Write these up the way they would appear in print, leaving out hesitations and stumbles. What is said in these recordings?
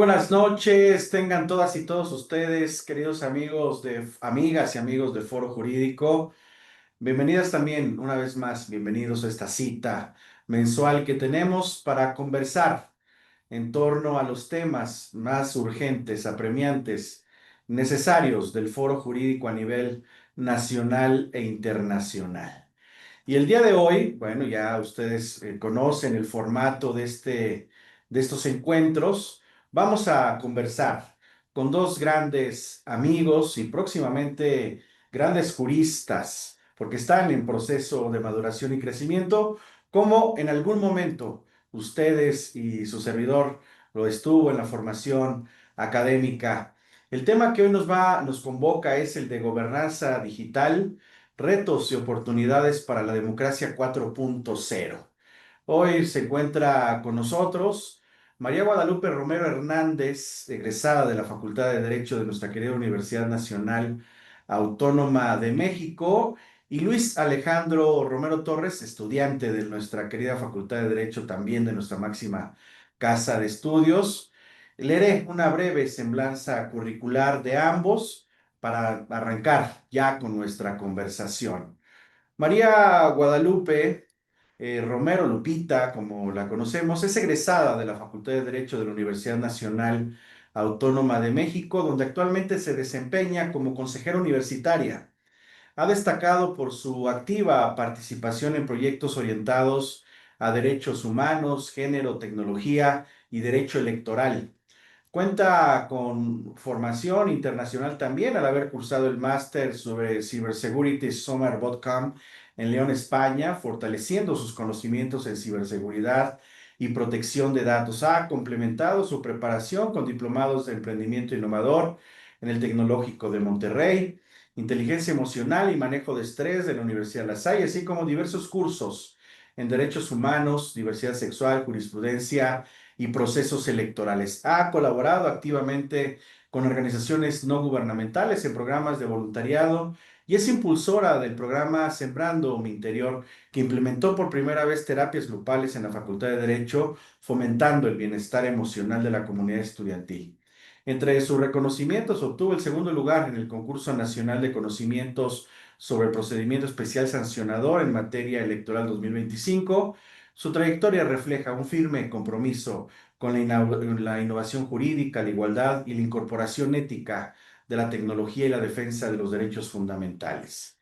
Buenas noches, tengan todas y todos ustedes, queridos amigos amigas y amigos de Foro Jurídico. Bienvenidas también, una vez más, bienvenidos a esta cita mensual que tenemos para conversar en torno a los temas más urgentes, apremiantes, necesarios del Foro Jurídico a nivel nacional e internacional. Y el día de hoy, bueno, ya ustedes conocen el formato de estos encuentros. Vamos a conversar con dos grandes amigos y próximamente grandes juristas, porque están en proceso de maduración y crecimiento, como en algún momento ustedes y su servidor lo estuvo en la formación académica. El tema que hoy nos convoca es el de gobernanza digital, retos y oportunidades para la democracia 4.0. Hoy se encuentra con nosotros María Guadalupe Romero Hernández, egresada de la Facultad de Derecho de nuestra querida Universidad Nacional Autónoma de México, y Luis Alejandro Romero Torres, estudiante de nuestra querida Facultad de Derecho, también de nuestra máxima casa de estudios. Leeré una breve semblanza curricular de ambos para arrancar ya con nuestra conversación. María Guadalupe Romero Lupita, como la conocemos, es egresada de la Facultad de Derecho de la Universidad Nacional Autónoma de México, donde actualmente se desempeña como consejera universitaria. Ha destacado por su activa participación en proyectos orientados a derechos humanos, género, tecnología y derecho electoral. Cuenta con formación internacional también al haber cursado el máster sobre Cybersecurity Summer Bootcamp en León, España, fortaleciendo sus conocimientos en ciberseguridad y protección de datos. Ha complementado su preparación con diplomados de emprendimiento innovador en el Tecnológico de Monterrey, inteligencia emocional y manejo de estrés de la Universidad La Salle, así como diversos cursos en derechos humanos, diversidad sexual, jurisprudencia y procesos electorales. Ha colaborado activamente con organizaciones no gubernamentales en programas de voluntariado y es impulsora del programa Sembrando mi Interior, que implementó por primera vez terapias grupales en la Facultad de Derecho, fomentando el bienestar emocional de la comunidad estudiantil. Entre sus reconocimientos, obtuvo el segundo lugar en el Concurso Nacional de Conocimientos sobre el Procedimiento Especial Sancionador en materia electoral 2025. Su trayectoria refleja un firme compromiso con la innovación jurídica, la igualdad y la incorporación ética de la tecnología y la defensa de los derechos fundamentales.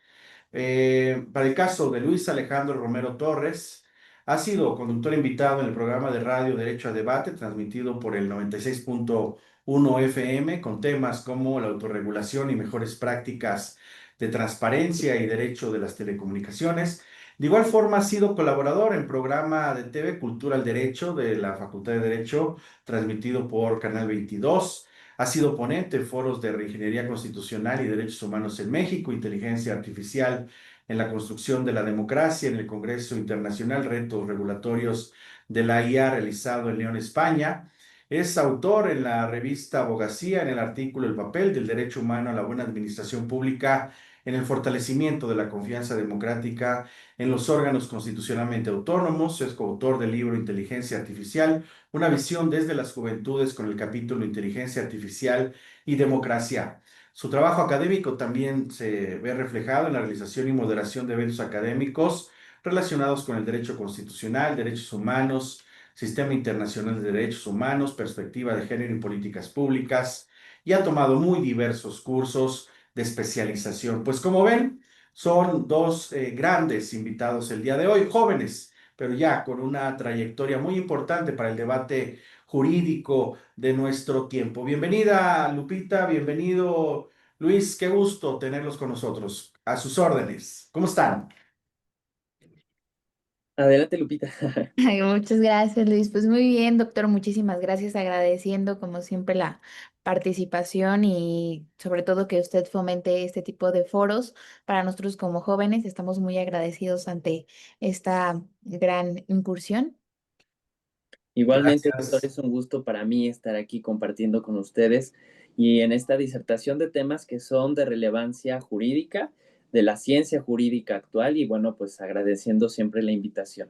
Para el caso de Luis Alejandro Romero Torres, ha sido conductor invitado en el programa de radio Derecho a Debate, transmitido por el 96.1 FM, con temas como la autorregulación y mejores prácticas de transparencia y derecho de las telecomunicaciones. De igual forma, ha sido colaborador en programa de TV Cultura al Derecho de la Facultad de Derecho, transmitido por Canal 22. Ha sido ponente en foros de reingeniería constitucional y derechos humanos en México, inteligencia artificial en la construcción de la democracia en el Congreso Internacional, retos regulatorios de la IA realizado en León, España. Es autor en la revista Abogacía, en el artículo El papel del derecho humano a la buena administración pública en el fortalecimiento de la confianza democrática en los órganos constitucionalmente autónomos. Es coautor del libro Inteligencia Artificial, una visión desde las juventudes, con el capítulo Inteligencia Artificial y Democracia. Su trabajo académico también se ve reflejado en la realización y moderación de eventos académicos relacionados con el derecho constitucional, derechos humanos, sistema internacional de derechos humanos, perspectiva de género y políticas públicas, y ha tomado muy diversos cursos de especialización. Pues como ven, son dos grandes invitados el día de hoy, jóvenes, pero ya con una trayectoria muy importante para el debate jurídico de nuestro tiempo. Bienvenida, Lupita, bienvenido, Luis, qué gusto tenerlos con nosotros. A sus órdenes. ¿Cómo están? Adelante, Lupita. Ay, muchas gracias, Luis. Pues muy bien, doctor, muchísimas gracias, agradeciendo como siempre la participación y sobre todo que usted fomente este tipo de foros para nosotros como jóvenes. Estamos muy agradecidos ante esta gran incursión. Igualmente, doctor, Gracias. es un gusto para mí estar aquí compartiendo con ustedes y en esta disertación de temas que son de relevancia jurídica, de la ciencia jurídica actual y bueno, pues agradeciendo siempre la invitación.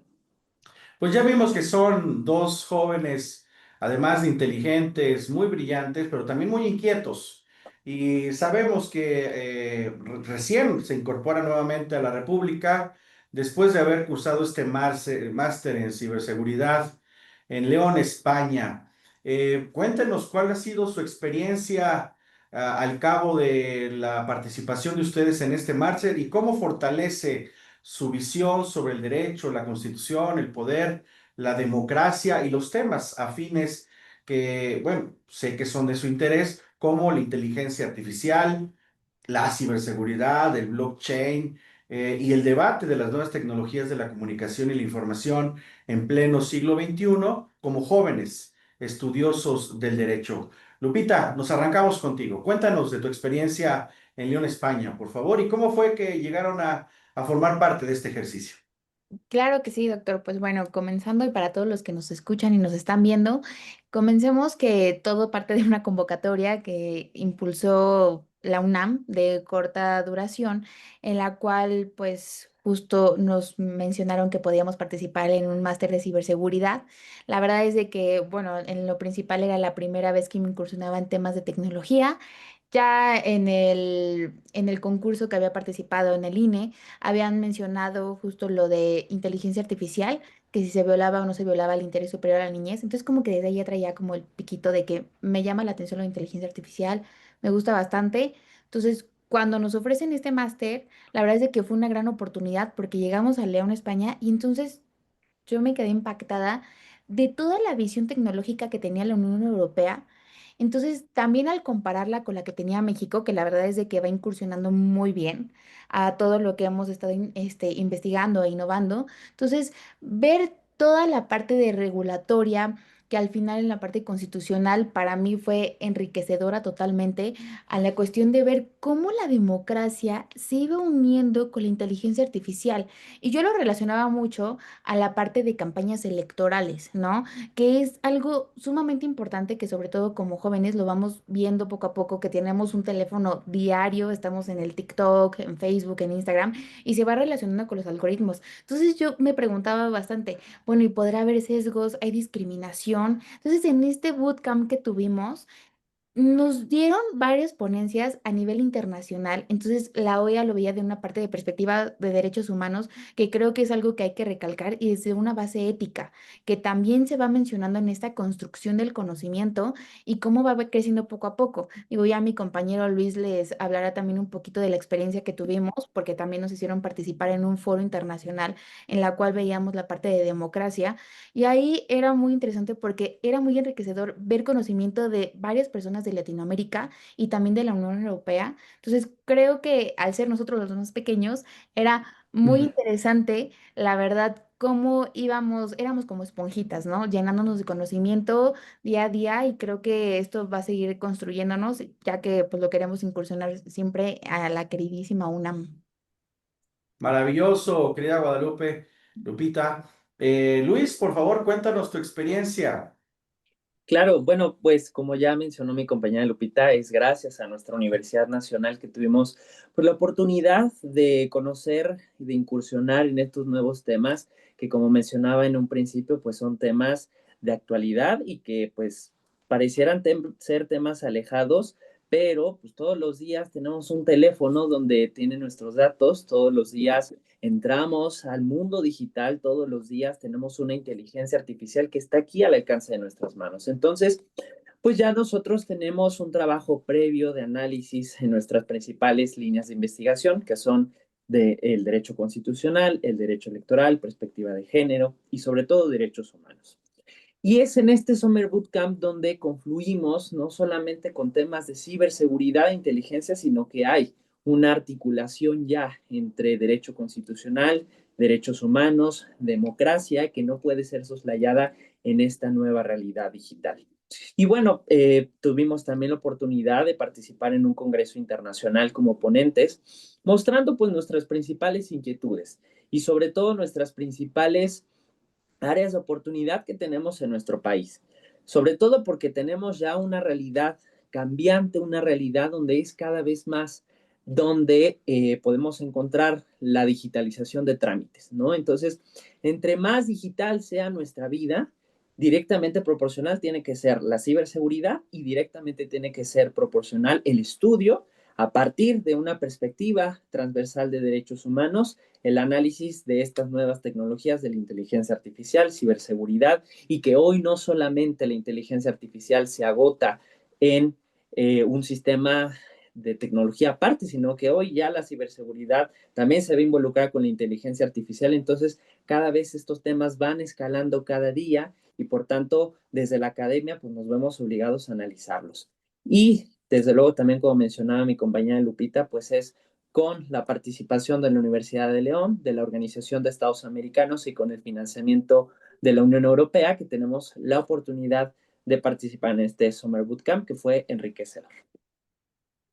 Pues ya vimos que son dos jóvenes además de inteligentes, muy brillantes, pero también muy inquietos. Y sabemos que recién se incorpora nuevamente a la República después de haber cursado este máster en ciberseguridad en León, España. Cuéntenos cuál ha sido su experiencia al cabo de la participación de ustedes en este máster y cómo fortalece su visión sobre el derecho, la constitución, el poder, la democracia y los temas afines que, bueno, sé que son de su interés, como la inteligencia artificial, la ciberseguridad, el blockchain y el debate de las nuevas tecnologías de la comunicación y la información en pleno siglo XXI como jóvenes estudiosos del derecho. Lupita, nos arrancamos contigo. Cuéntanos de tu experiencia en León, España, por favor, y cómo fue que llegaron a formar parte de este ejercicio. Claro que sí, doctor. Pues bueno, comenzando y para todos los que nos escuchan y nos están viendo, comencemos que todo parte de una convocatoria que impulsó la UNAM de corta duración, en la cual pues justo nos mencionaron que podíamos participar en un máster de ciberseguridad. La verdad es de que, bueno, en lo principal era la primera vez que me incursionaba en temas de tecnología. Ya en el concurso que había participado en el INE, habían mencionado justo lo de inteligencia artificial, que si se violaba o no se violaba el interés superior a la niñez. Entonces como que desde ahí ya traía como el piquito de que me llama la atención la inteligencia artificial, me gusta bastante. Entonces, cuando nos ofrecen este máster, la verdad es de que fue una gran oportunidad porque llegamos a León, España, y entonces yo me quedé impactada de toda la visión tecnológica que tenía la Unión Europea. Entonces, también al compararla con la que tenía México, que la verdad es de que va incursionando muy bien a todo lo que hemos estado investigando e innovando. Entonces, ver toda la parte de regulatoria, que al final en la parte constitucional para mí fue enriquecedora totalmente, a la cuestión de ver cómo la democracia se iba uniendo con la inteligencia artificial. Y yo lo relacionaba mucho a la parte de campañas electorales, ¿no? Que es algo sumamente importante que sobre todo como jóvenes lo vamos viendo poco a poco, que tenemos un teléfono diario, estamos en el TikTok, en Facebook, en Instagram, y se va relacionando con los algoritmos. Entonces yo me preguntaba bastante, bueno, ¿y podrá haber sesgos? ¿Hay discriminación? Entonces en este bootcamp que tuvimos, nos dieron varias ponencias a nivel internacional, entonces la OEA lo veía de una parte de perspectiva de derechos humanos, que creo que es algo que hay que recalcar, y desde una base ética, que también se va mencionando en esta construcción del conocimiento y cómo va creciendo poco a poco. Digo, ya mi compañero Luis les hablará también un poquito de la experiencia que tuvimos, porque también nos hicieron participar en un foro internacional en la cual veíamos la parte de democracia, y ahí era muy interesante porque era muy enriquecedor ver conocimiento de varias personas de Latinoamérica y también de la Unión Europea. Entonces, creo que al ser nosotros los más pequeños, era muy interesante, la verdad, cómo íbamos, éramos como esponjitas, ¿no? Llenándonos de conocimiento día a día, y creo que esto va a seguir construyéndonos, ya que pues lo queremos incursionar siempre a la queridísima UNAM. Maravilloso, querida Guadalupe, Lupita. Luis, por favor, cuéntanos tu experiencia. Claro, bueno, pues como ya mencionó mi compañera Lupita, es gracias a nuestra Universidad Nacional que tuvimos pues, la oportunidad de conocer y de incursionar en estos nuevos temas que, como mencionaba en un principio, pues son temas de actualidad y que pues parecieran ser temas alejados, pero pues todos los días tenemos un teléfono donde tiene nuestros datos, todos los días entramos al mundo digital, todos los días tenemos una inteligencia artificial que está aquí al alcance de nuestras manos. Entonces, pues ya nosotros tenemos un trabajo previo de análisis en nuestras principales líneas de investigación, que son el derecho constitucional, el derecho electoral, perspectiva de género y sobre todo derechos humanos. Y es en este Summer Bootcamp donde confluimos no solamente con temas de ciberseguridad e inteligencia, sino que hay una articulación ya entre derecho constitucional, derechos humanos, democracia, que no puede ser soslayada en esta nueva realidad digital. Y bueno, tuvimos también la oportunidad de participar en un congreso internacional como ponentes, mostrando pues nuestras principales inquietudes y sobre todo nuestras principales áreas de oportunidad que tenemos en nuestro país. Sobre todo porque tenemos ya una realidad cambiante, una realidad donde es cada vez más donde podemos encontrar la digitalización de trámites, ¿no? Entonces, entre más digital sea nuestra vida, directamente proporcional tiene que ser la ciberseguridad y directamente tiene que ser proporcional el estudio a partir de una perspectiva transversal de derechos humanos, el análisis de estas nuevas tecnologías de la inteligencia artificial, ciberseguridad, y que hoy no solamente la inteligencia artificial se agota en un sistema de tecnología aparte, sino que hoy ya la ciberseguridad también se ve involucrada con la inteligencia artificial. Entonces, cada vez estos temas van escalando cada día y por tanto, desde la academia, pues nos vemos obligados a analizarlos. Y desde luego también, como mencionaba mi compañera Lupita, pues es con la participación de la Universidad de León, de la Organización de Estados Americanos y con el financiamiento de la Unión Europea que tenemos la oportunidad de participar en este Summer Bootcamp que fue enriquecedor.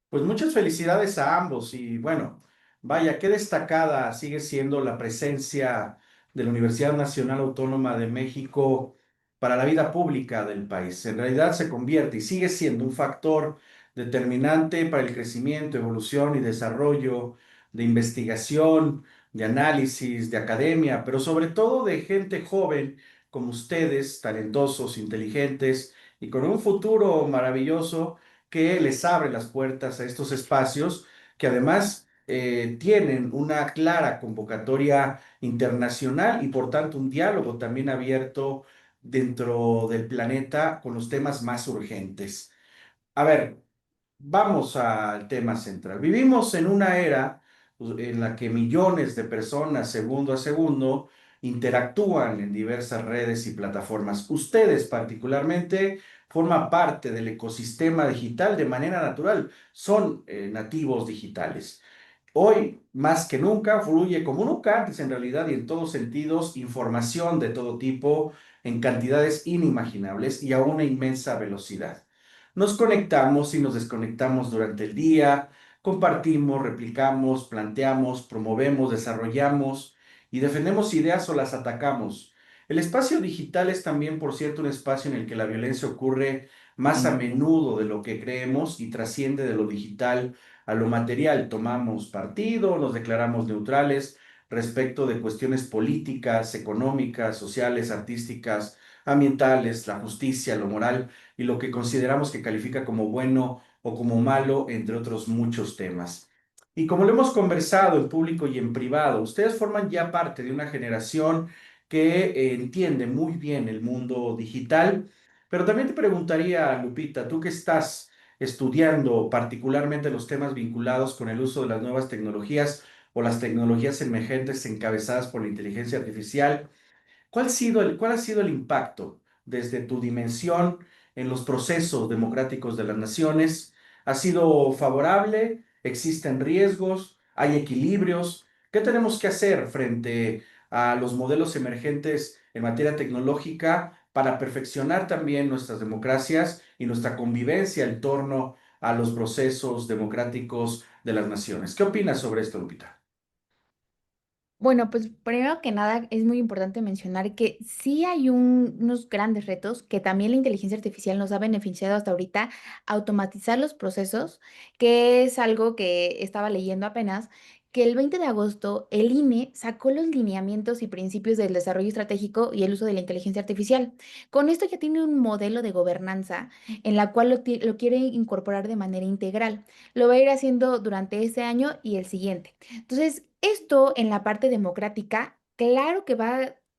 Pues muchas felicidades a ambos y bueno, vaya, qué destacada sigue siendo la presencia de la Universidad Nacional Autónoma de México para la vida pública del país. En realidad se convierte y sigue siendo un factor determinante para el crecimiento, evolución y desarrollo de investigación, de análisis, de academia, pero sobre todo de gente joven como ustedes, talentosos, inteligentes y con un futuro maravilloso que les abre las puertas a estos espacios que además tienen una clara convocatoria internacional y por tanto un diálogo también abierto dentro del planeta con los temas más urgentes. A ver, vamos al tema central. Vivimos en una era pues, en la que millones de personas, segundo a segundo, interactúan en diversas redes y plataformas. Ustedes particularmente forman parte del ecosistema digital de manera natural. Son nativos digitales. Hoy, más que nunca, fluye como nunca antes en realidad y en todos sentidos información de todo tipo en cantidades inimaginables y a una inmensa velocidad. Nos conectamos y nos desconectamos durante el día, compartimos, replicamos, planteamos, promovemos, desarrollamos y defendemos ideas o las atacamos. El espacio digital es también, por cierto, un espacio en el que la violencia ocurre más a menudo de lo que creemos y trasciende de lo digital a lo material. Tomamos partido, nos declaramos neutrales respecto de cuestiones políticas, económicas, sociales, artísticas, ambientales, la justicia, lo moral y lo que consideramos que califica como bueno o como malo, entre otros muchos temas. Y como lo hemos conversado en público y en privado, ustedes forman ya parte de una generación que entiende muy bien el mundo digital, pero también te preguntaría, Lupita, tú que estás estudiando particularmente los temas vinculados con el uso de las nuevas tecnologías o las tecnologías emergentes encabezadas por la inteligencia artificial, cuál ha sido el impacto desde tu dimensión en los procesos democráticos de las naciones? ¿Ha sido favorable? ¿Existen riesgos? ¿Hay equilibrios? ¿Qué tenemos que hacer frente a los modelos emergentes en materia tecnológica para perfeccionar también nuestras democracias y nuestra convivencia en torno a los procesos democráticos de las naciones? ¿Qué opinas sobre esto, Lupita? Bueno, pues primero que nada es muy importante mencionar que sí hay unos grandes retos que también la inteligencia artificial nos ha beneficiado hasta ahorita, automatizar los procesos, que es algo que estaba leyendo apenas, que el 20 de agosto el INE sacó los lineamientos y principios del desarrollo estratégico y el uso de la inteligencia artificial. Con esto ya tiene un modelo de gobernanza en la cual lo quiere incorporar de manera integral. Lo va a ir haciendo durante este año y el siguiente. Entonces, esto en la parte democrática, claro que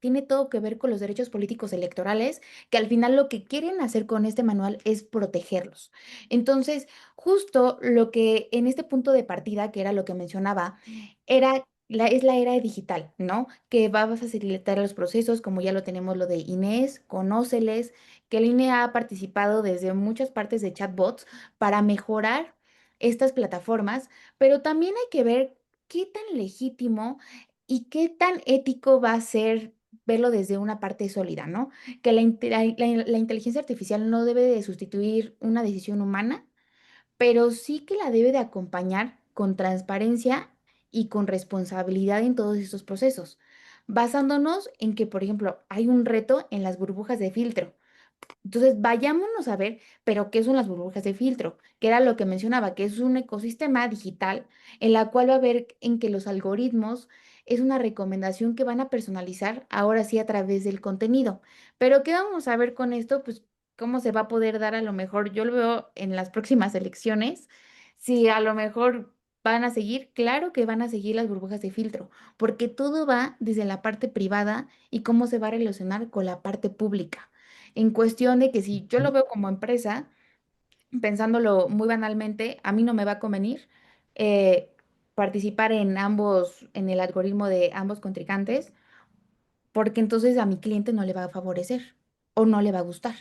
tiene todo que ver con los derechos políticos electorales, que al final lo que quieren hacer con este manual es protegerlos. Entonces, justo lo que en este punto de partida, que era lo que mencionaba, es la era digital, ¿no? Que va a facilitar los procesos, como ya lo tenemos lo de Inés, Conóceles, que el INE ha participado desde muchas partes de chatbots para mejorar estas plataformas, pero también hay que ver qué tan legítimo y qué tan ético va a ser verlo desde una parte sólida, ¿no? Que la inteligencia artificial no debe de sustituir una decisión humana, pero sí que la debe de acompañar con transparencia y con responsabilidad en todos estos procesos, basándonos en que, por ejemplo, hay un reto en las burbujas de filtro. Entonces, vayámonos a ver, pero ¿qué son las burbujas de filtro? Que era lo que mencionaba, que es un ecosistema digital en la cual va a ver en que los algoritmos es una recomendación que van a personalizar ahora sí a través del contenido. Pero ¿qué vamos a ver con esto? Pues cómo se va a poder dar a lo mejor, yo lo veo en las próximas elecciones, si a lo mejor van a seguir, claro que van a seguir las burbujas de filtro, porque todo va desde la parte privada y cómo se va a relacionar con la parte pública. En cuestión de que si yo lo veo como empresa, pensándolo muy banalmente, a mí no me va a convenir eh, participar en ambos, en el algoritmo de ambos contrincantes, porque entonces a mi cliente no le va a favorecer o no le va a gustar.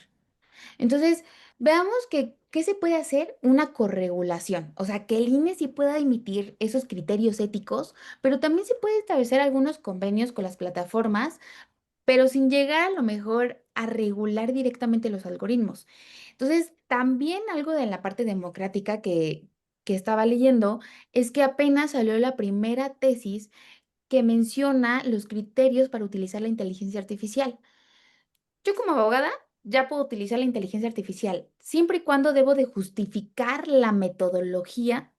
Entonces, veamos que, ¿qué se puede hacer? Una corregulación, o sea, que el INE sí pueda emitir esos criterios éticos, pero también se puede establecer algunos convenios con las plataformas, pero sin llegar a lo mejor a regular directamente los algoritmos. Entonces, también algo de la parte democrática que estaba leyendo es que apenas salió la primera tesis que menciona los criterios para utilizar la inteligencia artificial. Yo como abogada ya puedo utilizar la inteligencia artificial, siempre y cuando debo de justificar la metodología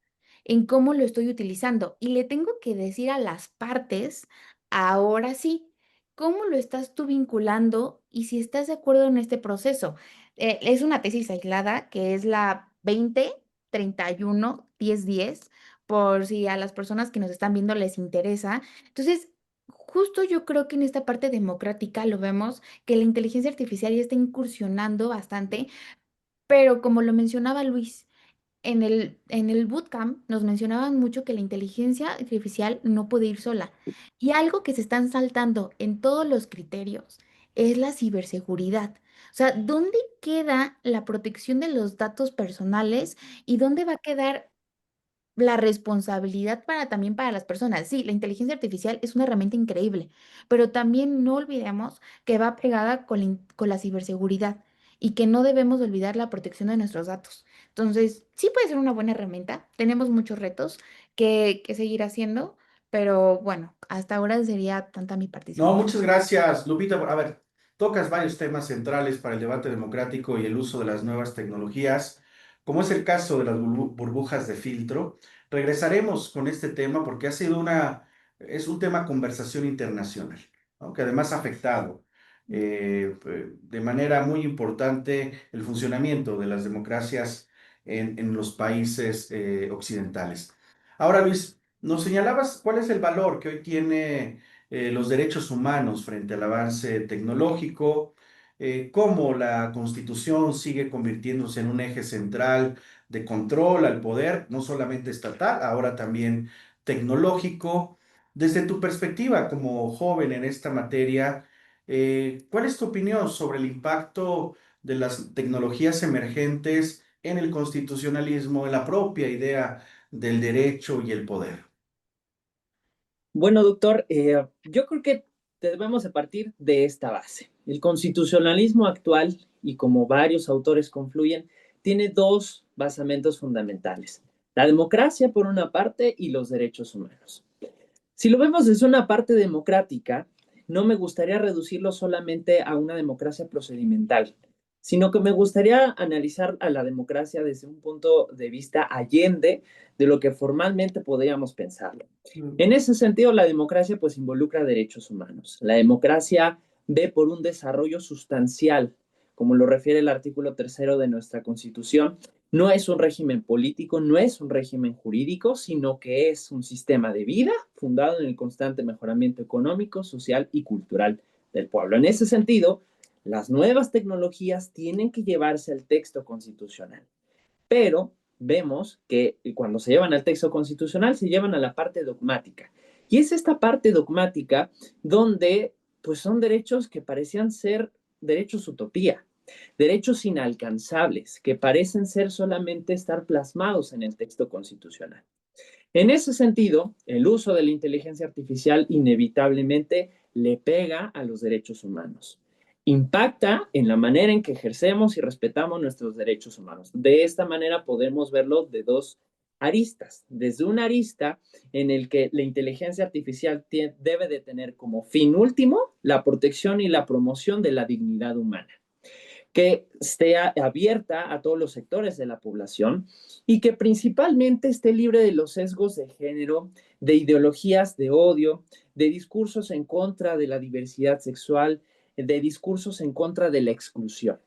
en cómo lo estoy utilizando. Y le tengo que decir a las partes, ahora sí, cómo lo estás tú vinculando y si estás de acuerdo en este proceso. Es una tesis aislada que es la 2031-1010, por si a las personas que nos están viendo les interesa. Entonces, justo yo creo que en esta parte democrática lo vemos que la inteligencia artificial ya está incursionando bastante, pero como lo mencionaba Luis, en el bootcamp nos mencionaban mucho que la inteligencia artificial no puede ir sola. Y algo que se están saltando en todos los criterios es la ciberseguridad. O sea, ¿dónde queda la protección de los datos personales y dónde va a quedar la responsabilidad para también para las personas? Sí, la inteligencia artificial es una herramienta increíble, pero también no olvidemos que va pegada con la ciberseguridad y que no debemos olvidar la protección de nuestros datos. Entonces, sí puede ser una buena herramienta. Tenemos muchos retos que seguir haciendo, pero bueno, hasta ahora sería tanta mi No, participación. muchas gracias, Lupita. A ver, tocas varios temas centrales para el debate democrático y el uso de las nuevas tecnologías, como es el caso de las burbujas de filtro. Regresaremos con este tema porque es un tema conversación internacional, ¿no? Que además ha afectado de manera muy importante el funcionamiento de las democracias en los países occidentales. Ahora, Luis, nos señalabas cuál es el valor que hoy tiene los derechos humanos frente al avance tecnológico, cómo la Constitución sigue convirtiéndose en un eje central de control al poder, no solamente estatal, ahora también tecnológico. Desde tu perspectiva como joven en esta materia, ¿cuál es tu opinión sobre el impacto de las tecnologías emergentes en el constitucionalismo, en la propia idea del derecho y el poder? Bueno, doctor, yo creo que debemos de partir de esta base. El constitucionalismo actual, y como varios autores confluyen, tiene dos basamentos fundamentales. La democracia, por una parte, y los derechos humanos. Si lo vemos desde una parte democrática, no me gustaría reducirlo solamente a una democracia procedimental, sino que me gustaría analizar a la democracia desde un punto de vista allende de lo que formalmente podríamos pensarlo. En ese sentido, la democracia pues involucra derechos humanos. La democracia ve por un desarrollo sustancial, como lo refiere el artículo tercero de nuestra Constitución. No es un régimen político, no es un régimen jurídico, sino que es un sistema de vida fundado en el constante mejoramiento económico, social y cultural del pueblo. En ese sentido, las nuevas tecnologías tienen que llevarse al texto constitucional, pero vemos que cuando se llevan al texto constitucional se llevan a la parte dogmática. Y es esta parte dogmática donde pues son derechos que parecían ser derechos utopía, derechos inalcanzables, que parecen ser solamente estar plasmados en el texto constitucional. En ese sentido, el uso de la inteligencia artificial inevitablemente le pega a los derechos humanos. Impacta en la manera en que ejercemos y respetamos nuestros derechos humanos. De esta manera podemos verlo de dos aristas. Desde una arista en el que la inteligencia artificial debe de tener como fin último la protección y la promoción de la dignidad humana. que esté abierta a todos los sectores de la población y que principalmente esté libre de los sesgos de género, de ideologías de odio, de discursos en contra de la diversidad sexual, de discursos en contra de la exclusión.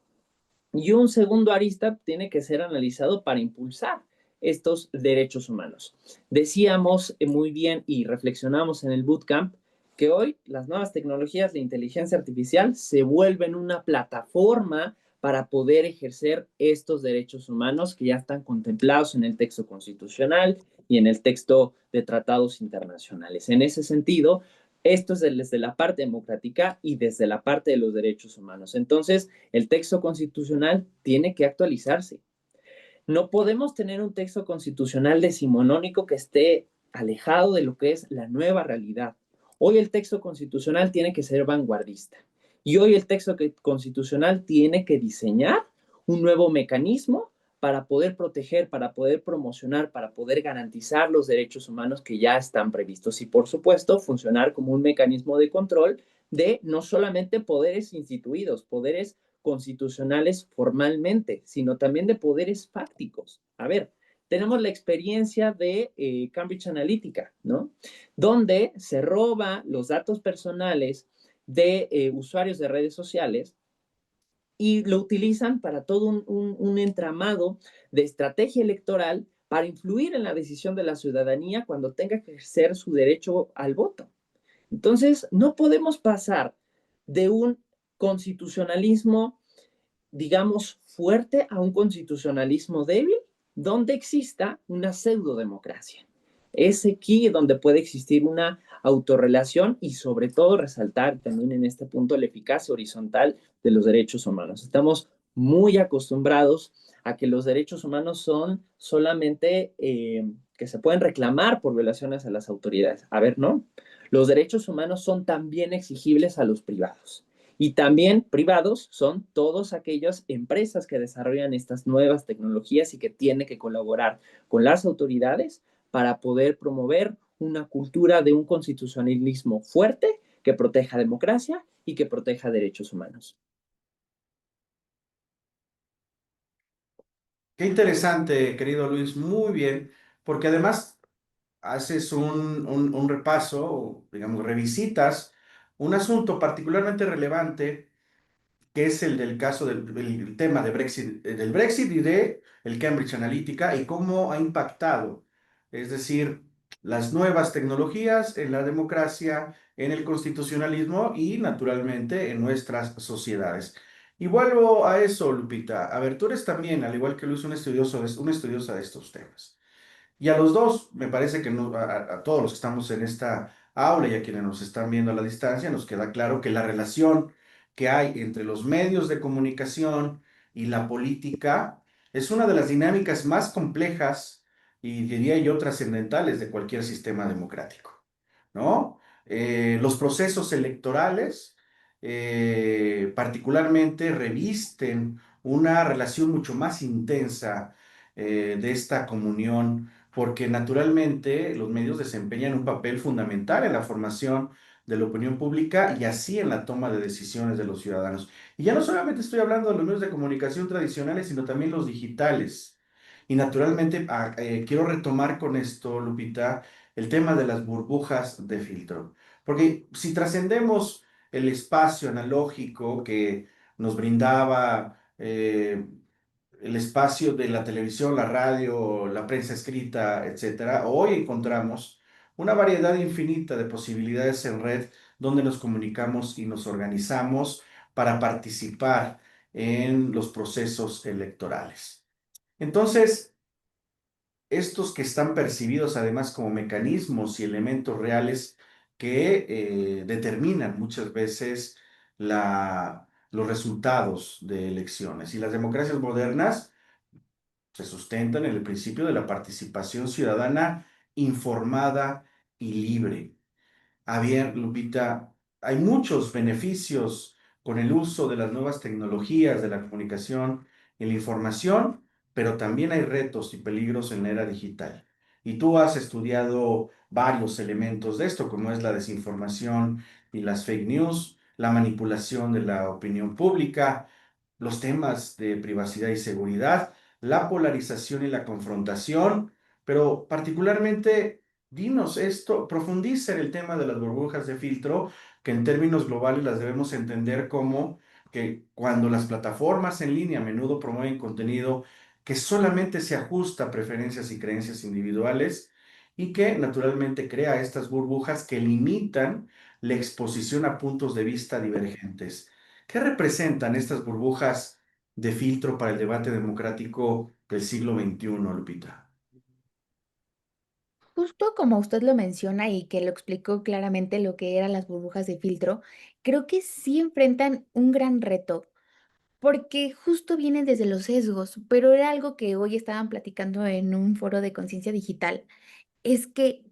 Y un segundo arista tiene que ser analizado para impulsar estos derechos humanos. Decíamos muy bien y reflexionamos en el bootcamp que hoy las nuevas tecnologías de inteligencia artificial se vuelven una plataforma para poder ejercer estos derechos humanos que ya están contemplados en el texto constitucional y en el texto de tratados internacionales. En ese sentido, esto es desde la parte democrática y desde la parte de los derechos humanos. Entonces, el texto constitucional tiene que actualizarse. No podemos tener un texto constitucional decimonónico que esté alejado de lo que es la nueva realidad. Hoy el texto constitucional tiene que ser vanguardista. Y hoy el texto constitucional tiene que diseñar un nuevo mecanismo para poder proteger, para poder promocionar, para poder garantizar los derechos humanos que ya están previstos y, por supuesto, funcionar como un mecanismo de control de no solamente poderes instituidos, poderes constitucionales formalmente, sino también de poderes fácticos. A ver, tenemos la experiencia de Cambridge Analytica, ¿no? Donde se roba los datos personales de usuarios de redes sociales y lo utilizan para todo un entramado de estrategia electoral para influir en la decisión de la ciudadanía cuando tenga que ejercer su derecho al voto. Entonces, no podemos pasar de un constitucionalismo, digamos, fuerte a un constitucionalismo débil donde exista una pseudodemocracia. Es aquí donde puede existir una autorrelación y sobre todo resaltar también en este punto la eficacia horizontal de los derechos humanos. Estamos muy acostumbrados a que los derechos humanos son solamente que se pueden reclamar por violaciones a las autoridades. A ver, no. Los derechos humanos son también exigibles a los privados. Y también privados son todas aquellas empresas que desarrollan estas nuevas tecnologías y que tienen que colaborar con las autoridades para poder promover una cultura de un constitucionalismo fuerte que proteja democracia y que proteja derechos humanos. Qué interesante, querido Luis, muy bien, porque además haces un repaso, digamos, revisitas un asunto particularmente relevante que es el del caso del tema de Brexit, del Brexit y de el Cambridge Analytica y cómo ha impactado, es decir, las nuevas tecnologías en la democracia, en el constitucionalismo y naturalmente en nuestras sociedades. Y vuelvo a eso, Lupita. A ver, tú eres también, al igual que Luis, una estudiosa de estos temas. Y a los dos, me parece que a todos los que estamos en esta aula y a quienes nos están viendo a la distancia, nos queda claro que la relación que hay entre los medios de comunicación y la política es una de las dinámicas más complejas y diría yo trascendentales de cualquier sistema democrático, ¿no? Los procesos electorales particularmente revisten una relación mucho más intensa de esta comunión porque naturalmente los medios desempeñan un papel fundamental en la formación de la opinión pública y así en la toma de decisiones de los ciudadanos. Y ya no solamente estoy hablando de los medios de comunicación tradicionales, sino también los digitales. Y naturalmente quiero retomar con esto, Lupita, el tema de las burbujas de filtro. Porque si trascendemos el espacio analógico que nos brindaba el espacio de la televisión, la radio, la prensa escrita, etcétera, hoy encontramos una variedad infinita de posibilidades en red donde nos comunicamos y nos organizamos para participar en los procesos electorales. Entonces, estos que están percibidos además como mecanismos y elementos reales que determinan muchas veces los resultados de elecciones. Y las democracias modernas se sustentan en el principio de la participación ciudadana informada y libre. A ver, Lupita, hay muchos beneficios con el uso de las nuevas tecnologías de la comunicación y la información, pero también hay retos y peligros en la era digital. Y tú has estudiado varios elementos de esto, como es la desinformación y las fake news, la manipulación de la opinión pública. los temas de privacidad y seguridad, la polarización y la confrontación, pero particularmente, dinos esto, profundiza en el tema de las burbujas de filtro, que en términos globales las debemos entender como que cuando las plataformas en línea a menudo promueven contenido que solamente se ajusta a preferencias y creencias individuales y que naturalmente crea estas burbujas que limitan la exposición a puntos de vista divergentes. ¿Qué representan estas burbujas de filtro para el debate democrático del siglo XXI, Lupita? Justo como usted lo menciona y que lo explicó claramente lo que eran las burbujas de filtro, creo que sí enfrentan un gran reto, porque justo vienen desde los sesgos, pero era algo que hoy estaban platicando en un foro de conciencia digital, es que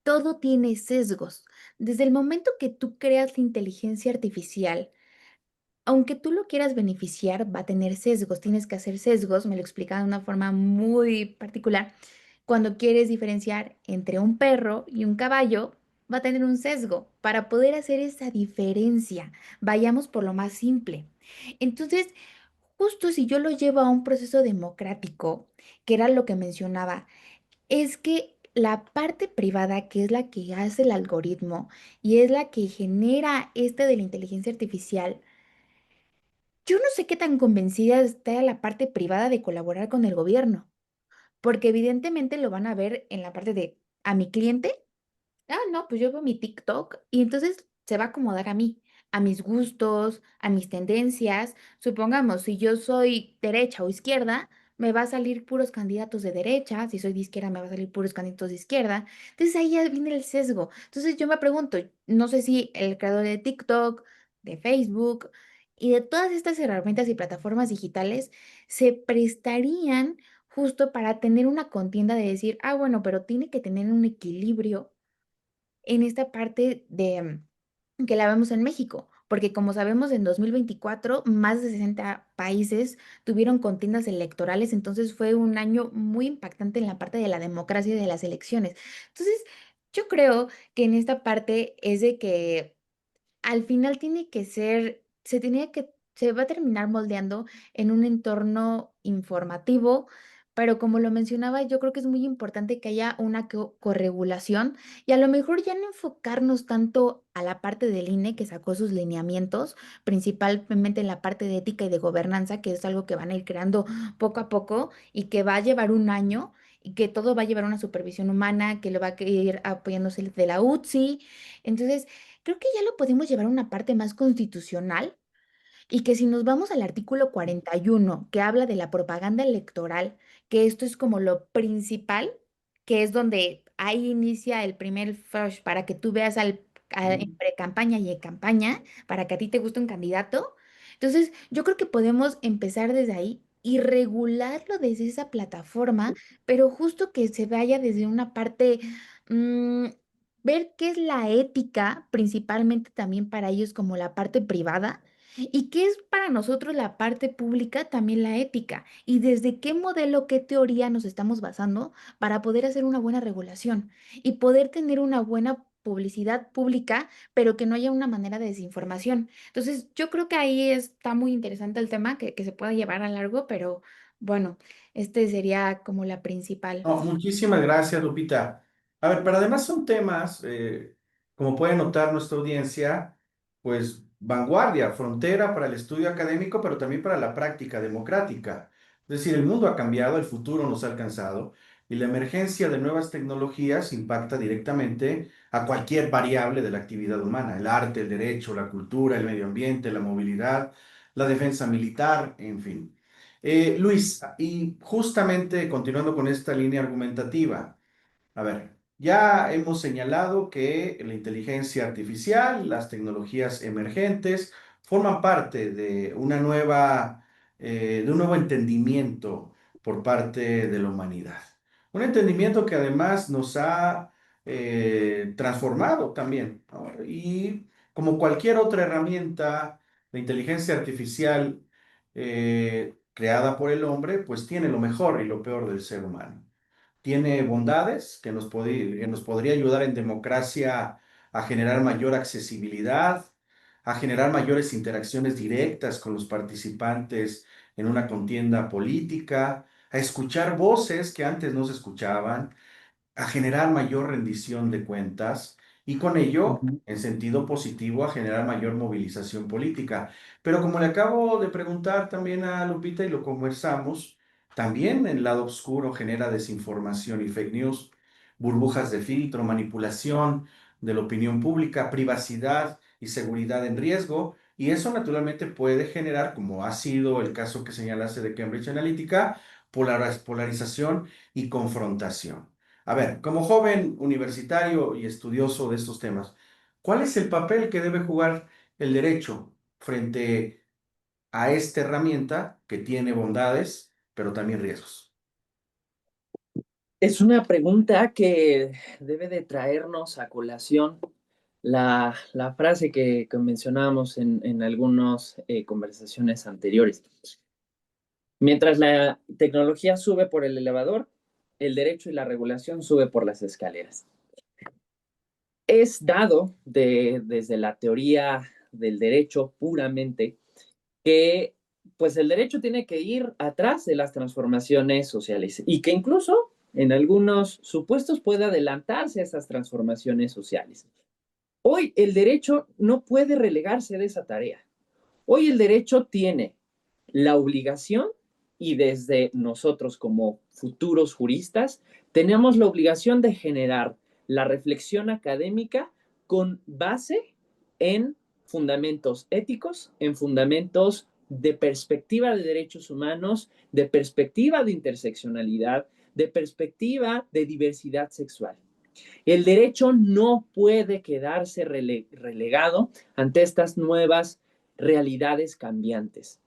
todo tiene sesgos. Desde el momento que tú creas la inteligencia artificial, aunque tú lo quieras beneficiar, va a tener sesgos. Tienes que hacer sesgos, me lo explicaba de una forma muy particular. Cuando quieres diferenciar entre un perro y un caballo, va a tener un sesgo. Para poder hacer esa diferencia, vayamos por lo más simple. Entonces, justo si yo lo llevo a un proceso democrático, que era lo que mencionaba, es que la parte privada, que es la que hace el algoritmo y es la que genera este de la inteligencia artificial, yo no sé qué tan convencida está la parte privada de colaborar con el gobierno, porque evidentemente lo van a ver en la parte de a mi cliente. Ah, no, pues yo veo mi TikTok y entonces se va a acomodar a mis gustos, a mis tendencias. Supongamos, si yo soy derecha o izquierda, me va a salir puros candidatos de derecha. Si soy de izquierda, me va a salir puros candidatos de izquierda. Entonces ahí ya viene el sesgo. Entonces yo me pregunto, no sé si el creador de TikTok, de Facebook y de todas estas herramientas y plataformas digitales se prestarían justo para tener una contienda de decir, ah, bueno, pero tiene que tener un equilibrio en esta parte de que la vemos en México, porque como sabemos, en 2024 más de 60 países tuvieron contiendas electorales, entonces fue un año muy impactante en la parte de la democracia y de las elecciones. Entonces, yo creo que en esta parte es de que al final tiene que ser, se va a terminar moldeando en un entorno informativo, pero como lo mencionaba, yo creo que es muy importante que haya una corregulación y a lo mejor ya no enfocarnos tanto a la parte del INE que sacó sus lineamientos, principalmente en la parte de ética y de gobernanza, que es algo que van a ir creando poco a poco y que va a llevar un año. Y que todo va a llevar una supervisión humana, que lo va a ir apoyándose de la UTSI. Entonces, creo que ya lo podemos llevar a una parte más constitucional y que si nos vamos al artículo 41 que habla de la propaganda electoral, que esto es como lo principal, que es donde ahí inicia el primer flash para que tú veas en pre-campaña y en campaña, para que a ti te guste un candidato. Entonces, yo creo que podemos empezar desde ahí y regularlo desde esa plataforma, pero justo que se vaya desde una parte, mm, ver qué es la ética, principalmente también para ellos como la parte privada ¿y qué es para nosotros la parte pública, también la ética? ¿Y desde qué modelo, qué teoría nos estamos basando para poder hacer una buena regulación y poder tener una buena publicidad pública, pero que no haya una manera de desinformación? Entonces, yo creo que ahí está muy interesante el tema que se pueda llevar a largo, pero bueno, este sería como la principal. No, muchísimas gracias, Lupita. A ver, pero además son temas, como puede notar nuestra audiencia, pues vanguardia, frontera para el estudio académico, pero también para la práctica democrática. Es decir, el mundo ha cambiado, el futuro nos ha alcanzado y la emergencia de nuevas tecnologías impacta directamente a cualquier variable de la actividad humana, el arte, el derecho, la cultura, el medio ambiente, la movilidad, la defensa militar, en fin. Luis, y justamente continuando con esta línea argumentativa, a ver, ya hemos señalado que la inteligencia artificial, las tecnologías emergentes, forman parte de una de un nuevo entendimiento por parte de la humanidad. Un entendimiento que además nos ha transformado también, ¿no? Y como cualquier otra herramienta, la inteligencia artificial creada por el hombre, pues tiene lo mejor y lo peor del ser humano. Tiene bondades que nos podría ayudar en democracia a generar mayor accesibilidad, a generar mayores interacciones directas con los participantes en una contienda política, a escuchar voces que antes no se escuchaban, a generar mayor rendición de cuentas y con ello, Ujú. en sentido positivo, a generar mayor movilización política. Pero como le acabo de preguntar también a Lupita y lo conversamos, también el lado oscuro genera desinformación y fake news, burbujas de filtro, manipulación de la opinión pública, privacidad y seguridad en riesgo. Y eso naturalmente puede generar, como ha sido el caso que señalaste de Cambridge Analytica, polarización y confrontación. A ver, como joven universitario y estudioso de estos temas, ¿cuál es el papel que debe jugar el derecho frente a esta herramienta que tiene bondades, pero también riesgos? Es una pregunta que debe de traernos a colación la frase que mencionábamos en algunas conversaciones anteriores. Mientras la tecnología sube por el elevador, el derecho y la regulación sube por las escaleras. Es dado desde la teoría del derecho puramente que pues el derecho tiene que ir atrás de las transformaciones sociales y que incluso en algunos supuestos puede adelantarse a esas transformaciones sociales. Hoy el derecho no puede relegarse de esa tarea. Hoy el derecho tiene la obligación y desde nosotros como futuros juristas tenemos la obligación de generar la reflexión académica con base en fundamentos éticos, en fundamentos de perspectiva de derechos humanos, de perspectiva de interseccionalidad, de perspectiva de diversidad sexual. El derecho no puede quedarse relegado ante estas nuevas realidades cambiantes.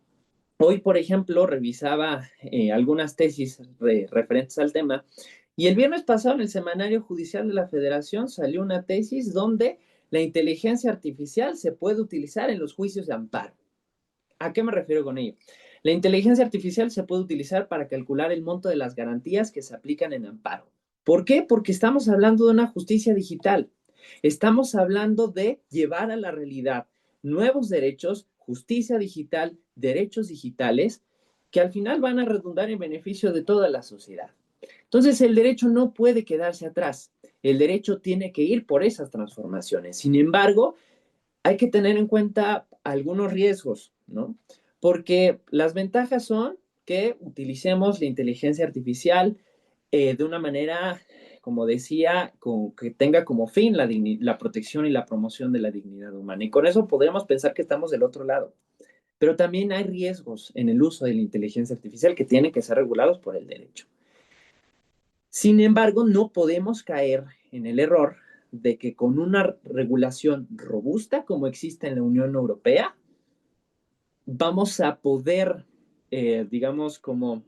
Hoy, por ejemplo, revisaba algunas tesis referentes al tema y el viernes pasado en el Semanario Judicial de la Federación salió una tesis donde la inteligencia artificial se puede utilizar en los juicios de amparo. ¿A qué me refiero con ello? La inteligencia artificial se puede utilizar para calcular el monto de las garantías que se aplican en amparo. ¿Por qué? Porque estamos hablando de una justicia digital. Estamos hablando de llevar a la realidad nuevos derechos, justicia digital, derechos digitales, que al final van a redundar en beneficio de toda la sociedad. Entonces, el derecho no puede quedarse atrás. El derecho tiene que ir por esas transformaciones. Sin embargo, hay que tener en cuenta algunos riesgos, ¿no? Porque las ventajas son que utilicemos la inteligencia artificial de una manera, como decía, que tenga como fin la protección y la promoción de la dignidad humana. Y con eso podemos pensar que estamos del otro lado. Pero también hay riesgos en el uso de la inteligencia artificial que tienen que ser regulados por el derecho. Sin embargo, no podemos caer en el error de que con una regulación robusta como existe en la Unión Europea, vamos a poder, digamos, como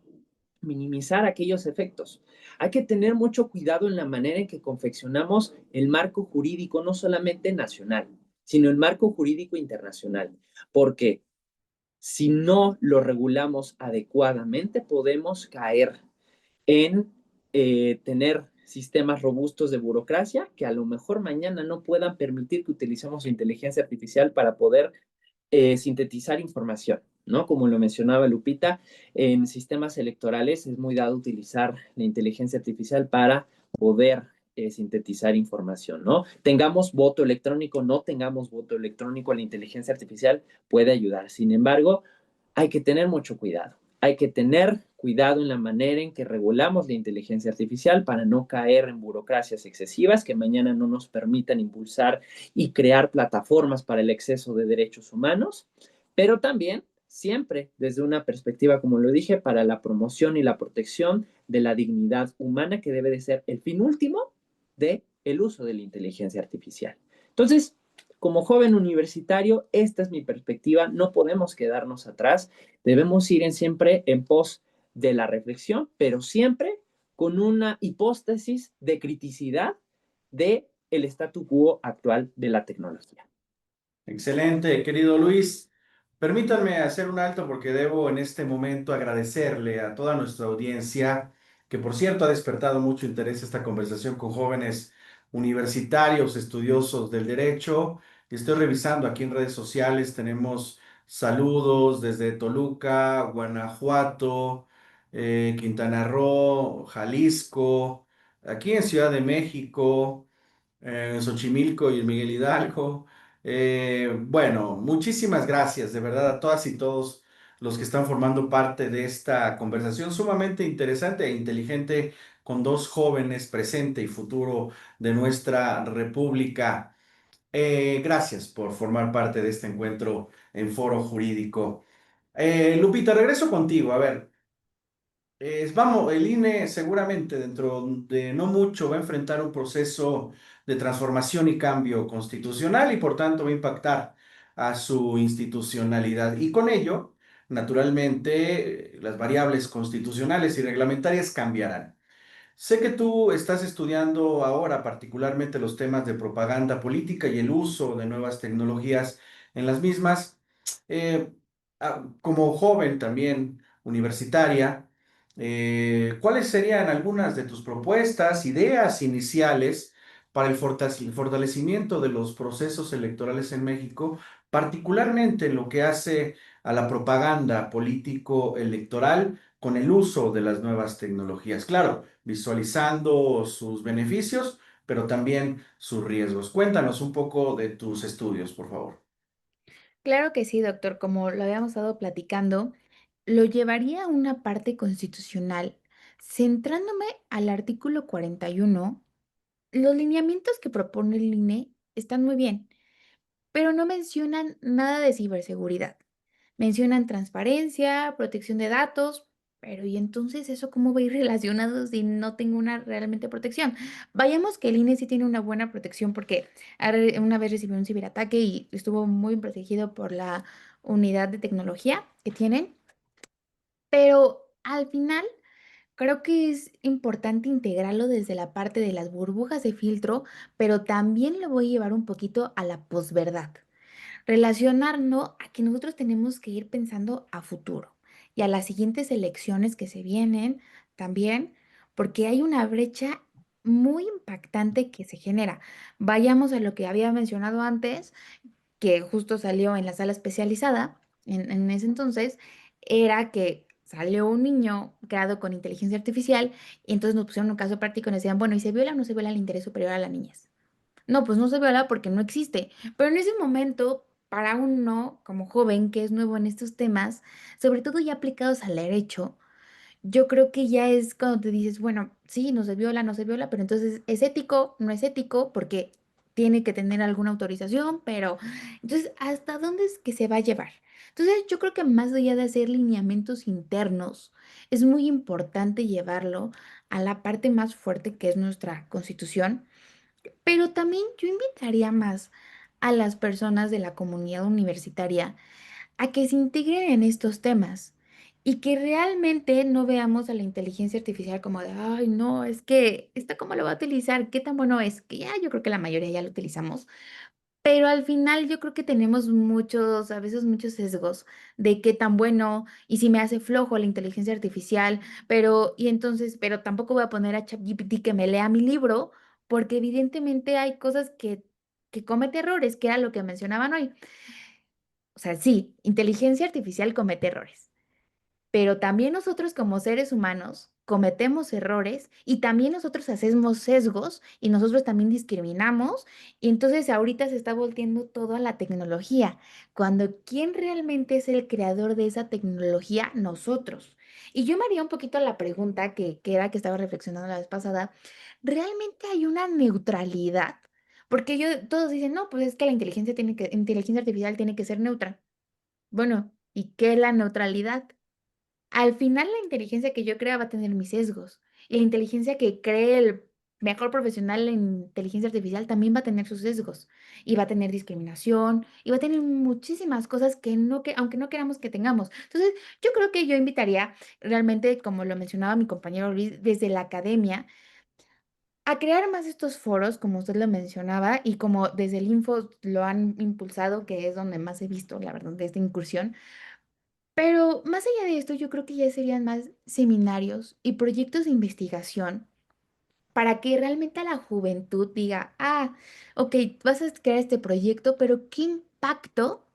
minimizar aquellos efectos. Hay que tener mucho cuidado en la manera en que confeccionamos el marco jurídico, no solamente nacional, sino el marco jurídico internacional, porque si no lo regulamos adecuadamente, podemos caer en tener sistemas robustos de burocracia que a lo mejor mañana no puedan permitir que utilicemos inteligencia artificial para poder sintetizar información, ¿no? Como lo mencionaba Lupita, en sistemas electorales es muy dado utilizar la inteligencia artificial para poder sintetizar información, ¿no? Tengamos voto electrónico, no tengamos voto electrónico, la inteligencia artificial puede ayudar. Sin embargo, hay que tener mucho cuidado. Hay que tener cuidado en la manera en que regulamos la inteligencia artificial para no caer en burocracias excesivas que mañana no nos permitan impulsar y crear plataformas para el exceso de derechos humanos, pero también siempre desde una perspectiva, como lo dije, para la promoción y la protección de la dignidad humana que debe de ser el fin último de el uso de la inteligencia artificial. Entonces, como joven universitario, esta es mi perspectiva, no podemos quedarnos atrás, debemos ir siempre en pos de la reflexión, pero siempre con una hipótesis de criticidad de el statu quo actual de la tecnología. Excelente, querido Luis. Permítanme hacer un alto porque debo en este momento agradecerle a toda nuestra audiencia, que por cierto ha despertado mucho interés esta conversación con jóvenes universitarios, estudiosos del derecho. Y estoy revisando aquí en redes sociales, tenemos saludos desde Toluca, Guanajuato, Quintana Roo, Jalisco, aquí en Ciudad de México, Xochimilco y el Miguel Hidalgo. Bueno, muchísimas gracias de verdad a todas y todos los que están formando parte de esta conversación sumamente interesante e inteligente con dos jóvenes presente y futuro de nuestra república. Gracias por formar parte de este encuentro en Foro Jurídico. Lupita, regreso contigo. A ver, vamos, el INE seguramente dentro de no mucho va a enfrentar un proceso de transformación y cambio constitucional y por tanto va a impactar a su institucionalidad. Y con ello, naturalmente, las variables constitucionales y reglamentarias cambiarán. Sé que tú estás estudiando ahora particularmente los temas de propaganda política y el uso de nuevas tecnologías en las mismas. Eh, Como joven también universitaria, ¿cuáles serían algunas de tus propuestas, ideas iniciales para el fortalecimiento de los procesos electorales en México, particularmente en lo que hace a la propaganda político-electoral con el uso de las nuevas tecnologías? Claro, visualizando sus beneficios, pero también sus riesgos. Cuéntanos un poco de tus estudios, por favor. Claro que sí, doctor, como lo habíamos estado platicando, lo llevaría a una parte constitucional, centrándome al artículo 41. Los lineamientos que propone el INE están muy bien, pero no mencionan nada de ciberseguridad. Mencionan transparencia, protección de datos, pero ¿y entonces eso cómo va a ir relacionado si no tengo una realmente protección? Vayamos que el INE sí tiene una buena protección porque una vez recibió un ciberataque y estuvo muy protegido por la unidad de tecnología que tienen, pero al final creo que es importante integrarlo desde la parte de las burbujas de filtro, pero también lo voy a llevar un poquito a la posverdad. Relacionarlo a que nosotros tenemos que ir pensando a futuro y a las siguientes elecciones que se vienen también, porque hay una brecha muy impactante que se genera. Vayamos a lo que había mencionado antes, que justo salió en la sala especializada en ese entonces, era que salió un niño creado con inteligencia artificial y entonces nos pusieron un caso práctico y nos decían, bueno, ¿y se viola o no se viola el interés superior a la niñez? No, pues no se viola porque no existe. Pero en ese momento, para uno como joven que es nuevo en estos temas, sobre todo ya aplicados al derecho, yo creo que ya es cuando te dices, bueno, sí, no se viola, no se viola, pero entonces es ético, no es ético, porque tiene que tener alguna autorización, pero entonces, ¿hasta dónde es que se va a llevar? Entonces, yo creo que más allá de hacer lineamientos internos, es muy importante llevarlo a la parte más fuerte que es nuestra constitución, pero también yo invitaría más a las personas de la comunidad universitaria a que se integren en estos temas y que realmente no veamos a la inteligencia artificial como de, ay, no, es que esta cómo lo va a utilizar, qué tan bueno es, que ya yo creo que la mayoría ya lo utilizamos, pero al final yo creo que tenemos muchos, a veces muchos sesgos de qué tan bueno y si me hace flojo la inteligencia artificial, pero y entonces, pero tampoco voy a poner a ChatGPT que me lea mi libro, porque evidentemente hay cosas que comete errores, que era lo que mencionaban hoy. O sea, sí, inteligencia artificial comete errores, pero también nosotros como seres humanos cometemos errores y también nosotros hacemos sesgos y nosotros también discriminamos y entonces ahorita se está volteando todo a la tecnología, cuando ¿quién realmente es el creador de esa tecnología? Nosotros. Y yo me haría un poquito la pregunta que era que estaba reflexionando la vez pasada, ¿realmente hay una neutralidad? Porque todos dicen, no, pues es que inteligencia artificial tiene que ser neutra. Bueno, ¿y qué es la neutralidad? Al final la inteligencia que yo crea va a tener mis sesgos. Y la inteligencia que cree el mejor profesional en inteligencia artificial también va a tener sus sesgos. Y va a tener discriminación, y va a tener muchísimas cosas que no, que, aunque no queramos que tengamos. Entonces, yo creo que yo invitaría realmente, como lo mencionaba mi compañero Luis, desde la academia, a crear más estos foros, como usted lo mencionaba, y como desde el Info lo han impulsado, que es donde más he visto, la verdad, de esta incursión, pero más allá de esto, yo creo que ya serían más seminarios y proyectos de investigación para que realmente la juventud diga, ah, ok, vas a crear este proyecto, pero ¿qué impacto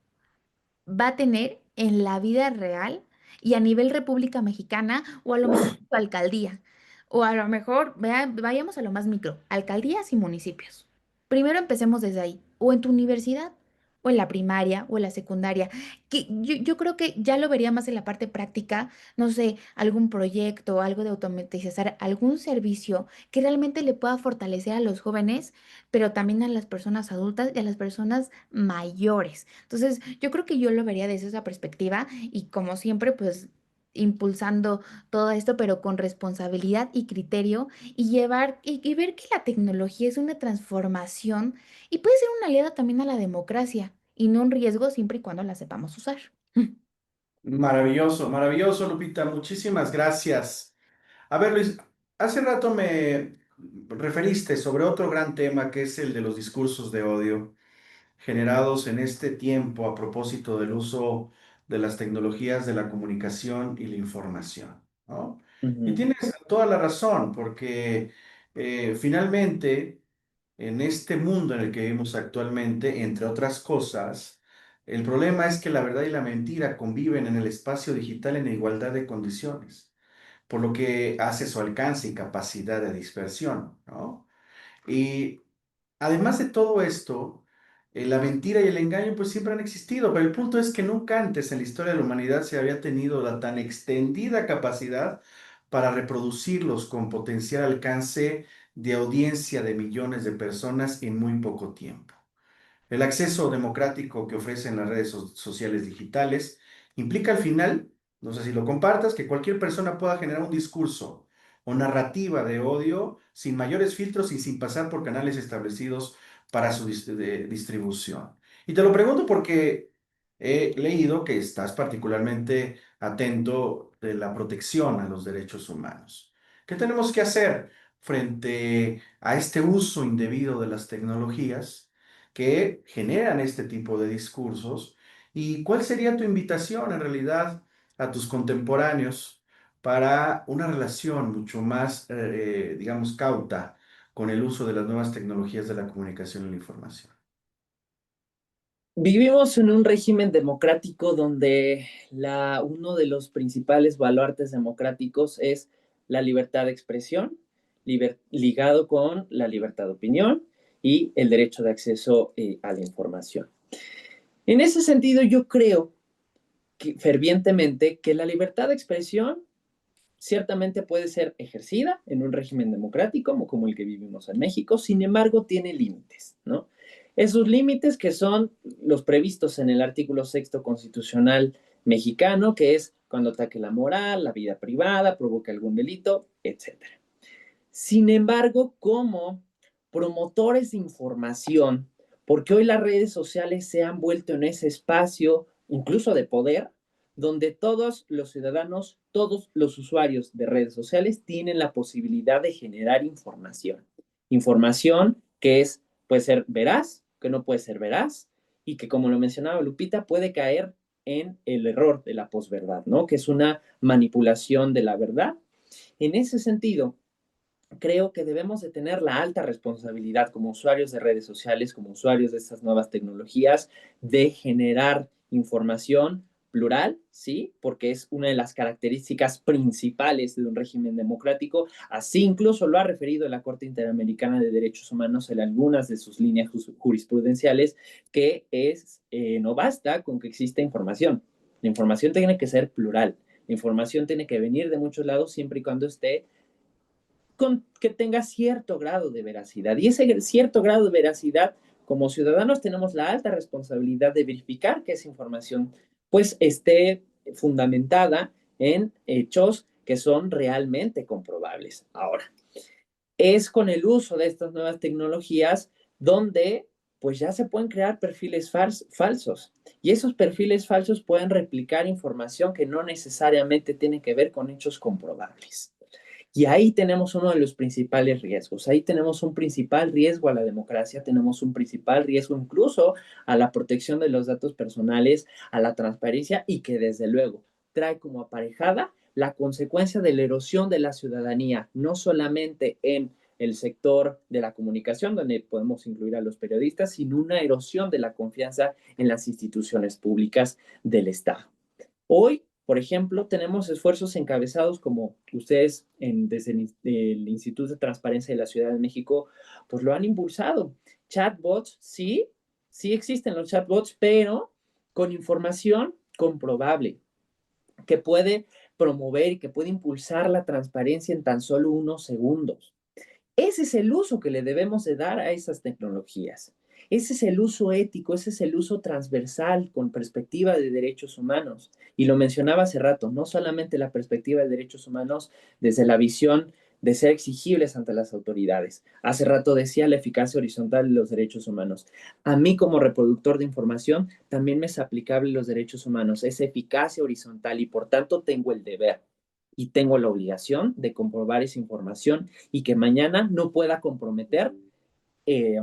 va a tener en la vida real y a nivel República Mexicana o a lo mejor tu alcaldía? O a lo mejor, vayamos a lo más micro, alcaldías y municipios. Primero empecemos desde ahí, o en tu universidad, o en la primaria, o en la secundaria, que yo creo que ya lo vería más en la parte práctica, no sé, algún proyecto, algo de automatizar, algún servicio que realmente le pueda fortalecer a los jóvenes, pero también a las personas adultas y a las personas mayores. Entonces, yo creo que yo lo vería desde esa perspectiva y como siempre, pues impulsando todo esto, pero con responsabilidad y criterio y llevar y ver que la tecnología es una transformación y puede ser una aliada también a la democracia y no un riesgo siempre y cuando la sepamos usar. Maravilloso, maravilloso, Lupita. Muchísimas gracias. A ver, Luis, hace rato me referiste sobre otro gran tema que es el de los discursos de odio generados en este tiempo a propósito del uso de las tecnologías de la comunicación y la información, ¿no? Y Ujú, tienes toda la razón, porque finalmente en este mundo en el que vivimos actualmente, entre otras cosas, el problema es que la verdad y la mentira conviven en el espacio digital en igualdad de condiciones, por lo que hace su alcance y capacidad de dispersión, ¿no? Y además de todo esto, la mentira y el engaño pues siempre han existido, pero el punto es que nunca antes en la historia de la humanidad se había tenido la tan extendida capacidad para reproducirlos con potencial alcance de audiencia de millones de personas en muy poco tiempo. El acceso democrático que ofrecen las redes sociales digitales implica al final, no sé si lo compartas, que cualquier persona pueda generar un discurso o narrativa de odio sin mayores filtros y sin pasar por canales establecidos para su distribución. Y te lo pregunto porque he leído que estás particularmente atento de la protección a los derechos humanos. ¿Qué tenemos que hacer frente a este uso indebido de las tecnologías que generan este tipo de discursos? ¿Y cuál sería tu invitación en realidad a tus contemporáneos para una relación mucho más, digamos, cauta con el uso de las nuevas tecnologías de la comunicación y la información? Vivimos en un régimen democrático donde uno de los principales baluartes democráticos es la libertad de expresión, ligado con la libertad de opinión y el derecho de acceso a la información. En ese sentido, yo creo fervientemente que la libertad de expresión ciertamente puede ser ejercida en un régimen democrático como el que vivimos en México, sin embargo tiene límites, ¿no? Esos límites que son los previstos en el artículo sexto constitucional mexicano, que es cuando ataque la moral, la vida privada, provoque algún delito, etcétera. Sin embargo, como promotores de información, porque hoy las redes sociales se han vuelto en ese espacio, incluso de poder, donde todos los ciudadanos, todos los usuarios de redes sociales tienen la posibilidad de generar información. Información que puede ser veraz, que no puede ser veraz, y que, como lo mencionaba Lupita, puede caer en el error de la posverdad, ¿no? Que es una manipulación de la verdad. En ese sentido, creo que debemos de tener la alta responsabilidad como usuarios de redes sociales, como usuarios de estas nuevas tecnologías, de generar información plural, ¿sí? Porque es una de las características principales de un régimen democrático. Así incluso lo ha referido la Corte Interamericana de Derechos Humanos en algunas de sus líneas jurisprudenciales, que no basta con que exista información. La información tiene que ser plural. La información tiene que venir de muchos lados siempre y cuando esté que tenga cierto grado de veracidad. Y ese cierto grado de veracidad, como ciudadanos, tenemos la alta responsabilidad de verificar que esa información pues esté fundamentada en hechos que son realmente comprobables. Ahora, es con el uso de estas nuevas tecnologías donde pues ya se pueden crear perfiles falsos y esos perfiles falsos pueden replicar información que no necesariamente tiene que ver con hechos comprobables. Y ahí tenemos uno de los principales riesgos. Ahí tenemos un principal riesgo a la democracia, tenemos un principal riesgo incluso a la protección de los datos personales, a la transparencia y que desde luego trae como aparejada la consecuencia de la erosión de la ciudadanía, no solamente en el sector de la comunicación, donde podemos incluir a los periodistas, sin una erosión de la confianza en las instituciones públicas del Estado. Hoy, por ejemplo, tenemos esfuerzos encabezados como ustedes desde el Instituto de Transparencia de la Ciudad de México, pues lo han impulsado. Chatbots, sí, sí existen los chatbots, pero con información comprobable, que puede promover y que puede impulsar la transparencia en tan solo unos segundos. Ese es el uso que le debemos de dar a esas tecnologías. Ese es el uso ético, ese es el uso transversal con perspectiva de derechos humanos. Y lo mencionaba hace rato, no solamente la perspectiva de derechos humanos desde la visión de ser exigibles ante las autoridades. Hace rato decía la eficacia horizontal de los derechos humanos. A mí como reproductor de información también me es aplicable los derechos humanos, esa eficacia horizontal y por tanto tengo el deber y tengo la obligación de comprobar esa información y que mañana no pueda comprometer, eh,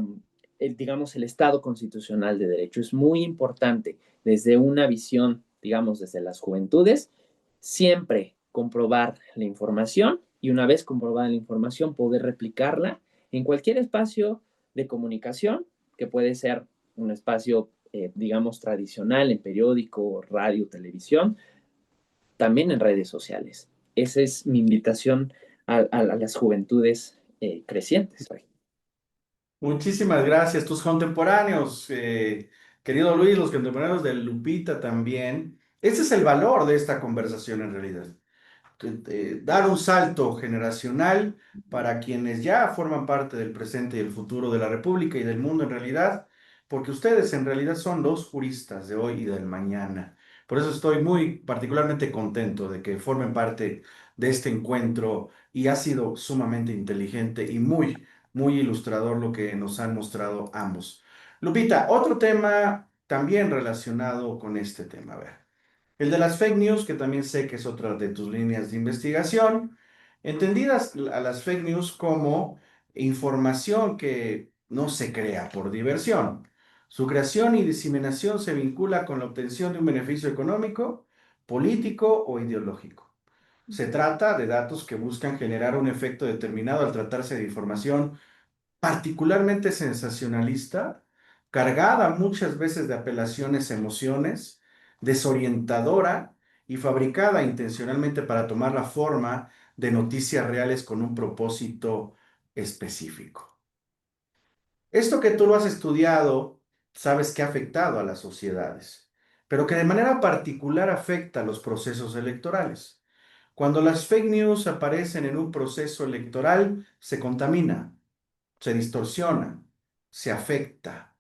digamos, el Estado constitucional de derecho. Es muy importante desde una visión, digamos, desde las juventudes, siempre comprobar la información y una vez comprobada la información poder replicarla en cualquier espacio de comunicación, que puede ser un espacio, digamos, tradicional, en periódico, radio, televisión, también en redes sociales. Esa es mi invitación a las juventudes crecientes. Muchísimas gracias. Tus contemporáneos, querido Luis, los contemporáneos de Lupita también. Ese es el valor de esta conversación en realidad. Dar un salto generacional para quienes ya forman parte del presente y el futuro de la República y del mundo en realidad, porque ustedes en realidad son los juristas de hoy y del mañana. Por eso estoy muy particularmente contento de que formen parte de este encuentro y ha sido sumamente inteligente y muy ilustrador lo que nos han mostrado ambos. Lupita, otro tema también relacionado con este tema, a ver. El de las fake news, que también sé que es otra de tus líneas de investigación, entendidas a las fake news como información que no se crea por diversión. Su creación y diseminación se vincula con la obtención de un beneficio económico, político o ideológico. Se trata de datos que buscan generar un efecto determinado al tratarse de información particularmente sensacionalista, cargada muchas veces de apelaciones a emociones, desorientadora y fabricada intencionalmente para tomar la forma de noticias reales con un propósito específico. Esto que tú lo has estudiado, sabes que ha afectado a las sociedades, pero que de manera particular afecta a los procesos electorales. Cuando las fake news aparecen en un proceso electoral, se contamina, se distorsiona, se afecta.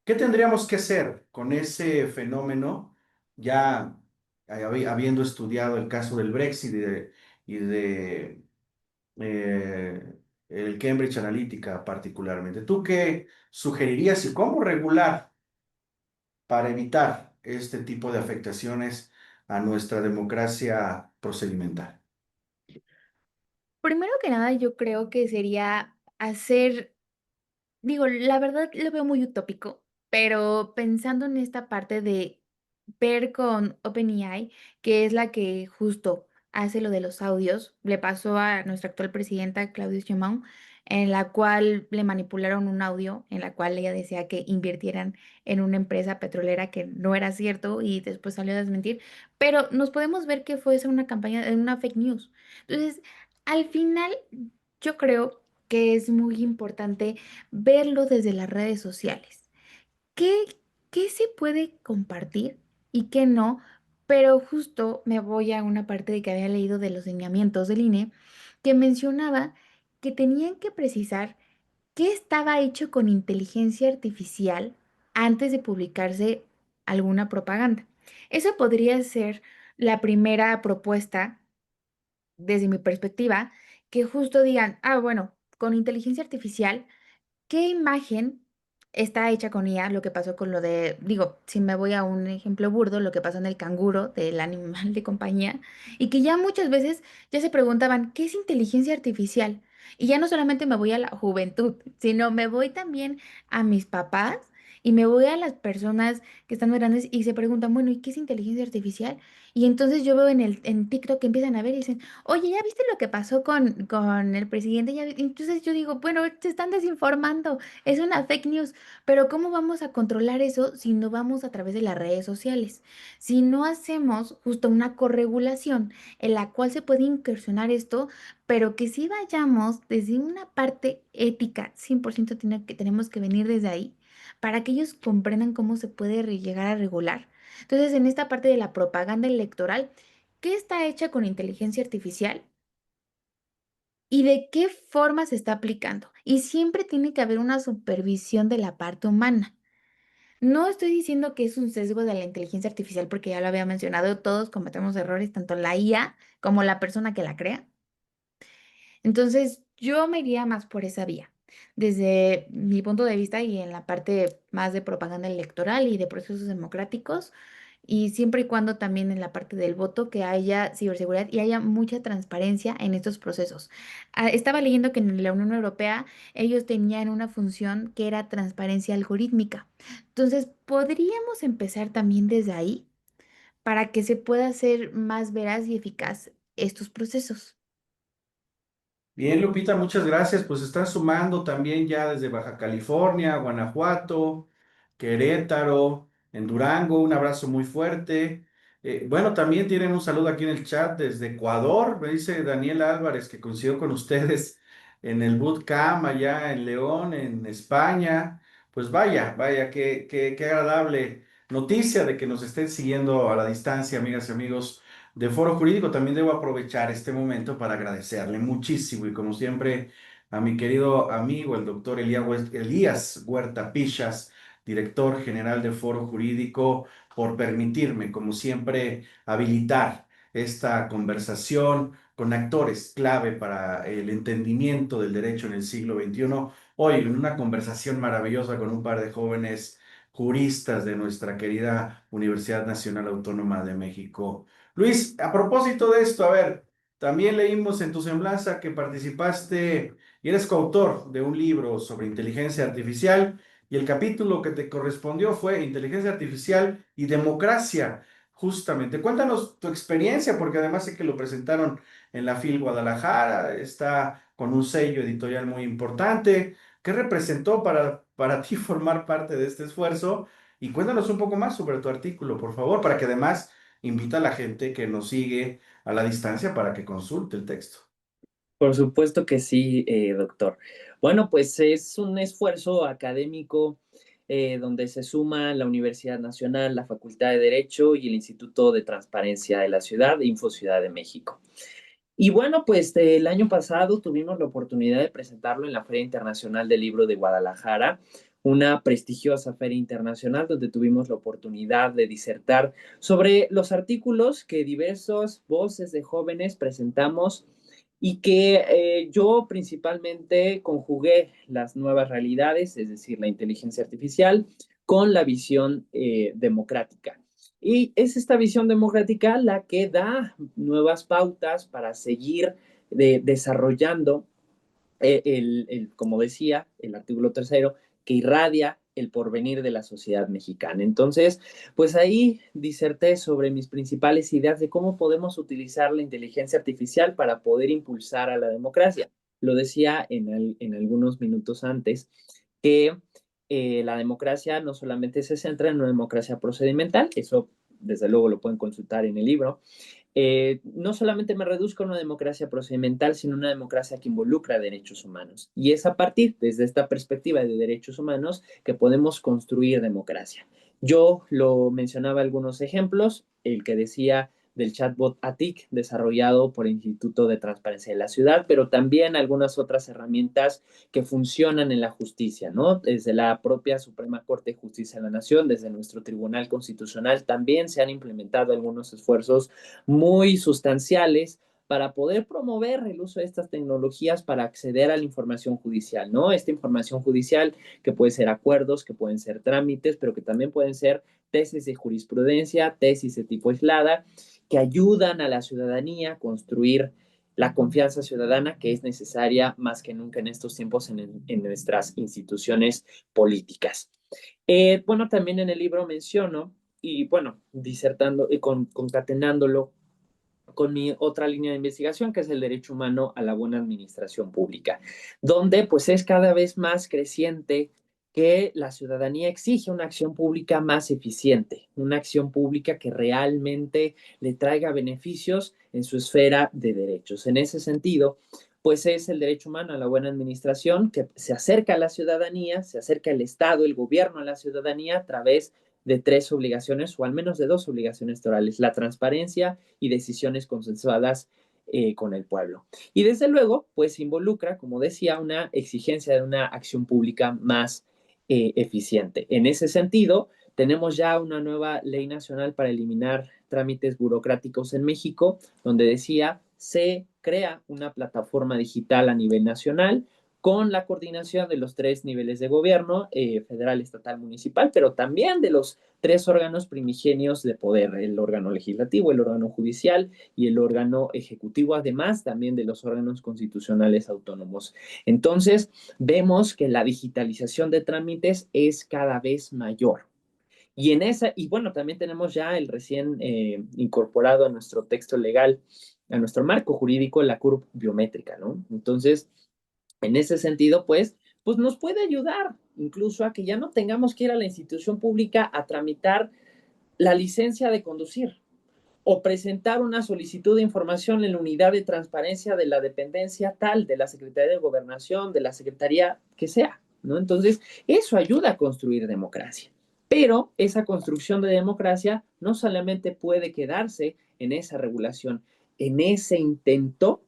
¿Qué tendríamos que hacer con ese fenómeno, ya habiendo estudiado el caso del Brexit y de eh, el Cambridge Analytica particularmente? ¿Tú qué sugerirías y cómo regular para evitar este tipo de afectaciones a nuestra democracia procedimental? Primero que nada, yo creo que sería hacer, digo, la verdad lo veo muy utópico, pero pensando en esta parte de ver con OpenAI, que es la que justo hace lo de los audios, le pasó a nuestra actual presidenta, Claudia Sheinbaum, en la cual le manipularon un audio, en la cual ella decía que invirtieran en una empresa petrolera que no era cierto y después salió a desmentir, pero nos podemos ver que fue esa una campaña, una fake news. Entonces, al final, yo creo que es muy importante verlo desde las redes sociales. ¿Qué, qué se puede compartir y qué no? Pero justo me voy a una parte de que había leído de los lineamientos del INE que mencionaba que tenían que precisar qué estaba hecho con inteligencia artificial antes de publicarse alguna propaganda. Eso podría ser la primera propuesta desde mi perspectiva, que justo digan, ah, bueno, con inteligencia artificial, ¿qué imagen está hecha con IA? Lo que pasó con lo de, digo, si me voy a un ejemplo burdo, lo que pasó en el canguro del animal de compañía, y que ya muchas veces ya se preguntaban, ¿qué es inteligencia artificial? Y ya no solamente me voy a la juventud, sino me voy también a mis papás y me voy a las personas que están muy grandes y se preguntan, bueno, ¿y qué es inteligencia artificial? Y entonces yo veo en TikTok que empiezan a ver y dicen, oye, ¿ya viste lo que pasó con el presidente? Entonces yo digo, bueno, se están desinformando, es una fake news, pero ¿cómo vamos a controlar eso si no vamos a través de las redes sociales? Si no hacemos justo una corregulación en la cual se puede incursionar esto, pero que sí vayamos desde una parte ética, 100% tenemos que venir desde ahí, para que ellos comprendan cómo se puede llegar a regular. Entonces, en esta parte de la propaganda electoral, ¿qué está hecha con inteligencia artificial y de qué forma se está aplicando? Y siempre tiene que haber una supervisión de la parte humana. No estoy diciendo que es un sesgo de la inteligencia artificial porque ya lo había mencionado, todos cometemos errores, tanto la IA como la persona que la crea. Entonces, yo me iría más por esa vía, desde mi punto de vista y en la parte más de propaganda electoral y de procesos democráticos, y siempre y cuando también en la parte del voto que haya ciberseguridad y haya mucha transparencia en estos procesos. Estaba leyendo que en la Unión Europea ellos tenían una función que era transparencia algorítmica. Entonces, podríamos empezar también desde ahí para que se pueda hacer más veraz y eficaz estos procesos. Bien, Lupita, muchas gracias. Pues están sumando también ya desde Baja California, Guanajuato, Querétaro, en Durango. Un abrazo muy fuerte. Bueno, también tienen un saludo aquí en el chat desde Ecuador. Me dice Daniel Álvarez que coincidió con ustedes en el bootcamp allá en León, en España. Pues vaya, vaya, qué agradable noticia de que nos estén siguiendo a la distancia, amigas y amigos de Foro Jurídico. También debo aprovechar este momento para agradecerle muchísimo y como siempre a mi querido amigo, el doctor Elías Huerta Pichas, director general de Foro Jurídico, por permitirme, como siempre, habilitar esta conversación con actores clave para el entendimiento del derecho en el siglo XXI. Hoy, en una conversación maravillosa con un par de jóvenes juristas de nuestra querida Universidad Nacional Autónoma de México. Luis, a propósito de esto, a ver, también leímos en tu semblanza que participaste y eres coautor de un libro sobre inteligencia artificial y el capítulo que te correspondió fue Inteligencia Artificial y Democracia, justamente. Cuéntanos tu experiencia, porque además sé que lo presentaron en la FIL Guadalajara, está con un sello editorial muy importante. ¿Qué representó para ti formar parte de este esfuerzo? Y cuéntanos un poco más sobre tu artículo, por favor, para que además invita a la gente que nos sigue a la distancia para que consulte el texto. Por supuesto que sí, doctor. Bueno, pues es un esfuerzo académico donde se suma la Universidad Nacional, la Facultad de Derecho y el Instituto de Transparencia de la Ciudad, Info Ciudad de México. Y bueno, pues el año pasado tuvimos la oportunidad de presentarlo en la Feria Internacional del Libro de Guadalajara, una prestigiosa feria internacional donde tuvimos la oportunidad de disertar sobre los artículos que diversas voces de jóvenes presentamos y que yo principalmente conjugué las nuevas realidades, es decir, la inteligencia artificial, con la visión democrática. Y es esta visión democrática la que da nuevas pautas para seguir desarrollando como decía, el artículo tercero, que irradia el porvenir de la sociedad mexicana. Entonces, pues ahí diserté sobre mis principales ideas de cómo podemos utilizar la inteligencia artificial para poder impulsar a la democracia. Lo decía en algunos minutos antes, que la democracia no solamente se centra en una democracia procedimental, eso desde luego lo pueden consultar en el libro, no solamente me reduzco a una democracia procedimental, sino una democracia que involucra derechos humanos. Y es a partir, desde esta perspectiva de derechos humanos, que podemos construir democracia. Yo lo mencionaba algunos ejemplos, el que decía del chatbot ATIC desarrollado por el Instituto de Transparencia de la Ciudad, pero también algunas otras herramientas que funcionan en la justicia, ¿no? Desde la propia Suprema Corte de Justicia de la Nación, desde nuestro Tribunal Constitucional, también se han implementado algunos esfuerzos muy sustanciales para poder promover el uso de estas tecnologías para acceder a la información judicial, ¿no? Esta información judicial que puede ser acuerdos, que pueden ser trámites, pero que también pueden ser tesis de jurisprudencia, tesis de tipo aislada, que ayudan a la ciudadanía a construir la confianza ciudadana que es necesaria más que nunca en estos tiempos en nuestras instituciones políticas. Bueno, también en el libro menciono y bueno, disertando y concatenándolo con mi otra línea de investigación, que es el derecho humano a la buena administración pública, donde pues es cada vez más creciente que la ciudadanía exige una acción pública más eficiente, una acción pública que realmente le traiga beneficios en su esfera de derechos. En ese sentido, pues es el derecho humano a la buena administración que se acerca a la ciudadanía, se acerca el Estado, el gobierno a la ciudadanía a través de tres obligaciones o al menos de dos obligaciones torales: la transparencia y decisiones consensuadas con el pueblo. Y desde luego, pues involucra, como decía, una exigencia de una acción pública más eficiente. En ese sentido, tenemos ya una nueva ley nacional para eliminar trámites burocráticos en México, donde decía, se crea una plataforma digital a nivel nacional con la coordinación de los tres niveles de gobierno, federal, estatal, municipal, pero también de los tres órganos primigenios de poder: el órgano legislativo, el órgano judicial y el órgano ejecutivo, además también de los órganos constitucionales autónomos. Entonces, vemos que la digitalización de trámites es cada vez mayor. Y en esa, y bueno, también tenemos ya el recién incorporado a nuestro texto legal, a nuestro marco jurídico, la CURP biométrica, ¿no? Entonces, en ese sentido, pues nos puede ayudar incluso a que ya no tengamos que ir a la institución pública a tramitar la licencia de conducir o presentar una solicitud de información en la unidad de transparencia de la dependencia tal, de la Secretaría de Gobernación, de la Secretaría que sea, ¿no? Entonces, eso ayuda a construir democracia. Pero esa construcción de democracia no solamente puede quedarse en esa regulación, en ese intento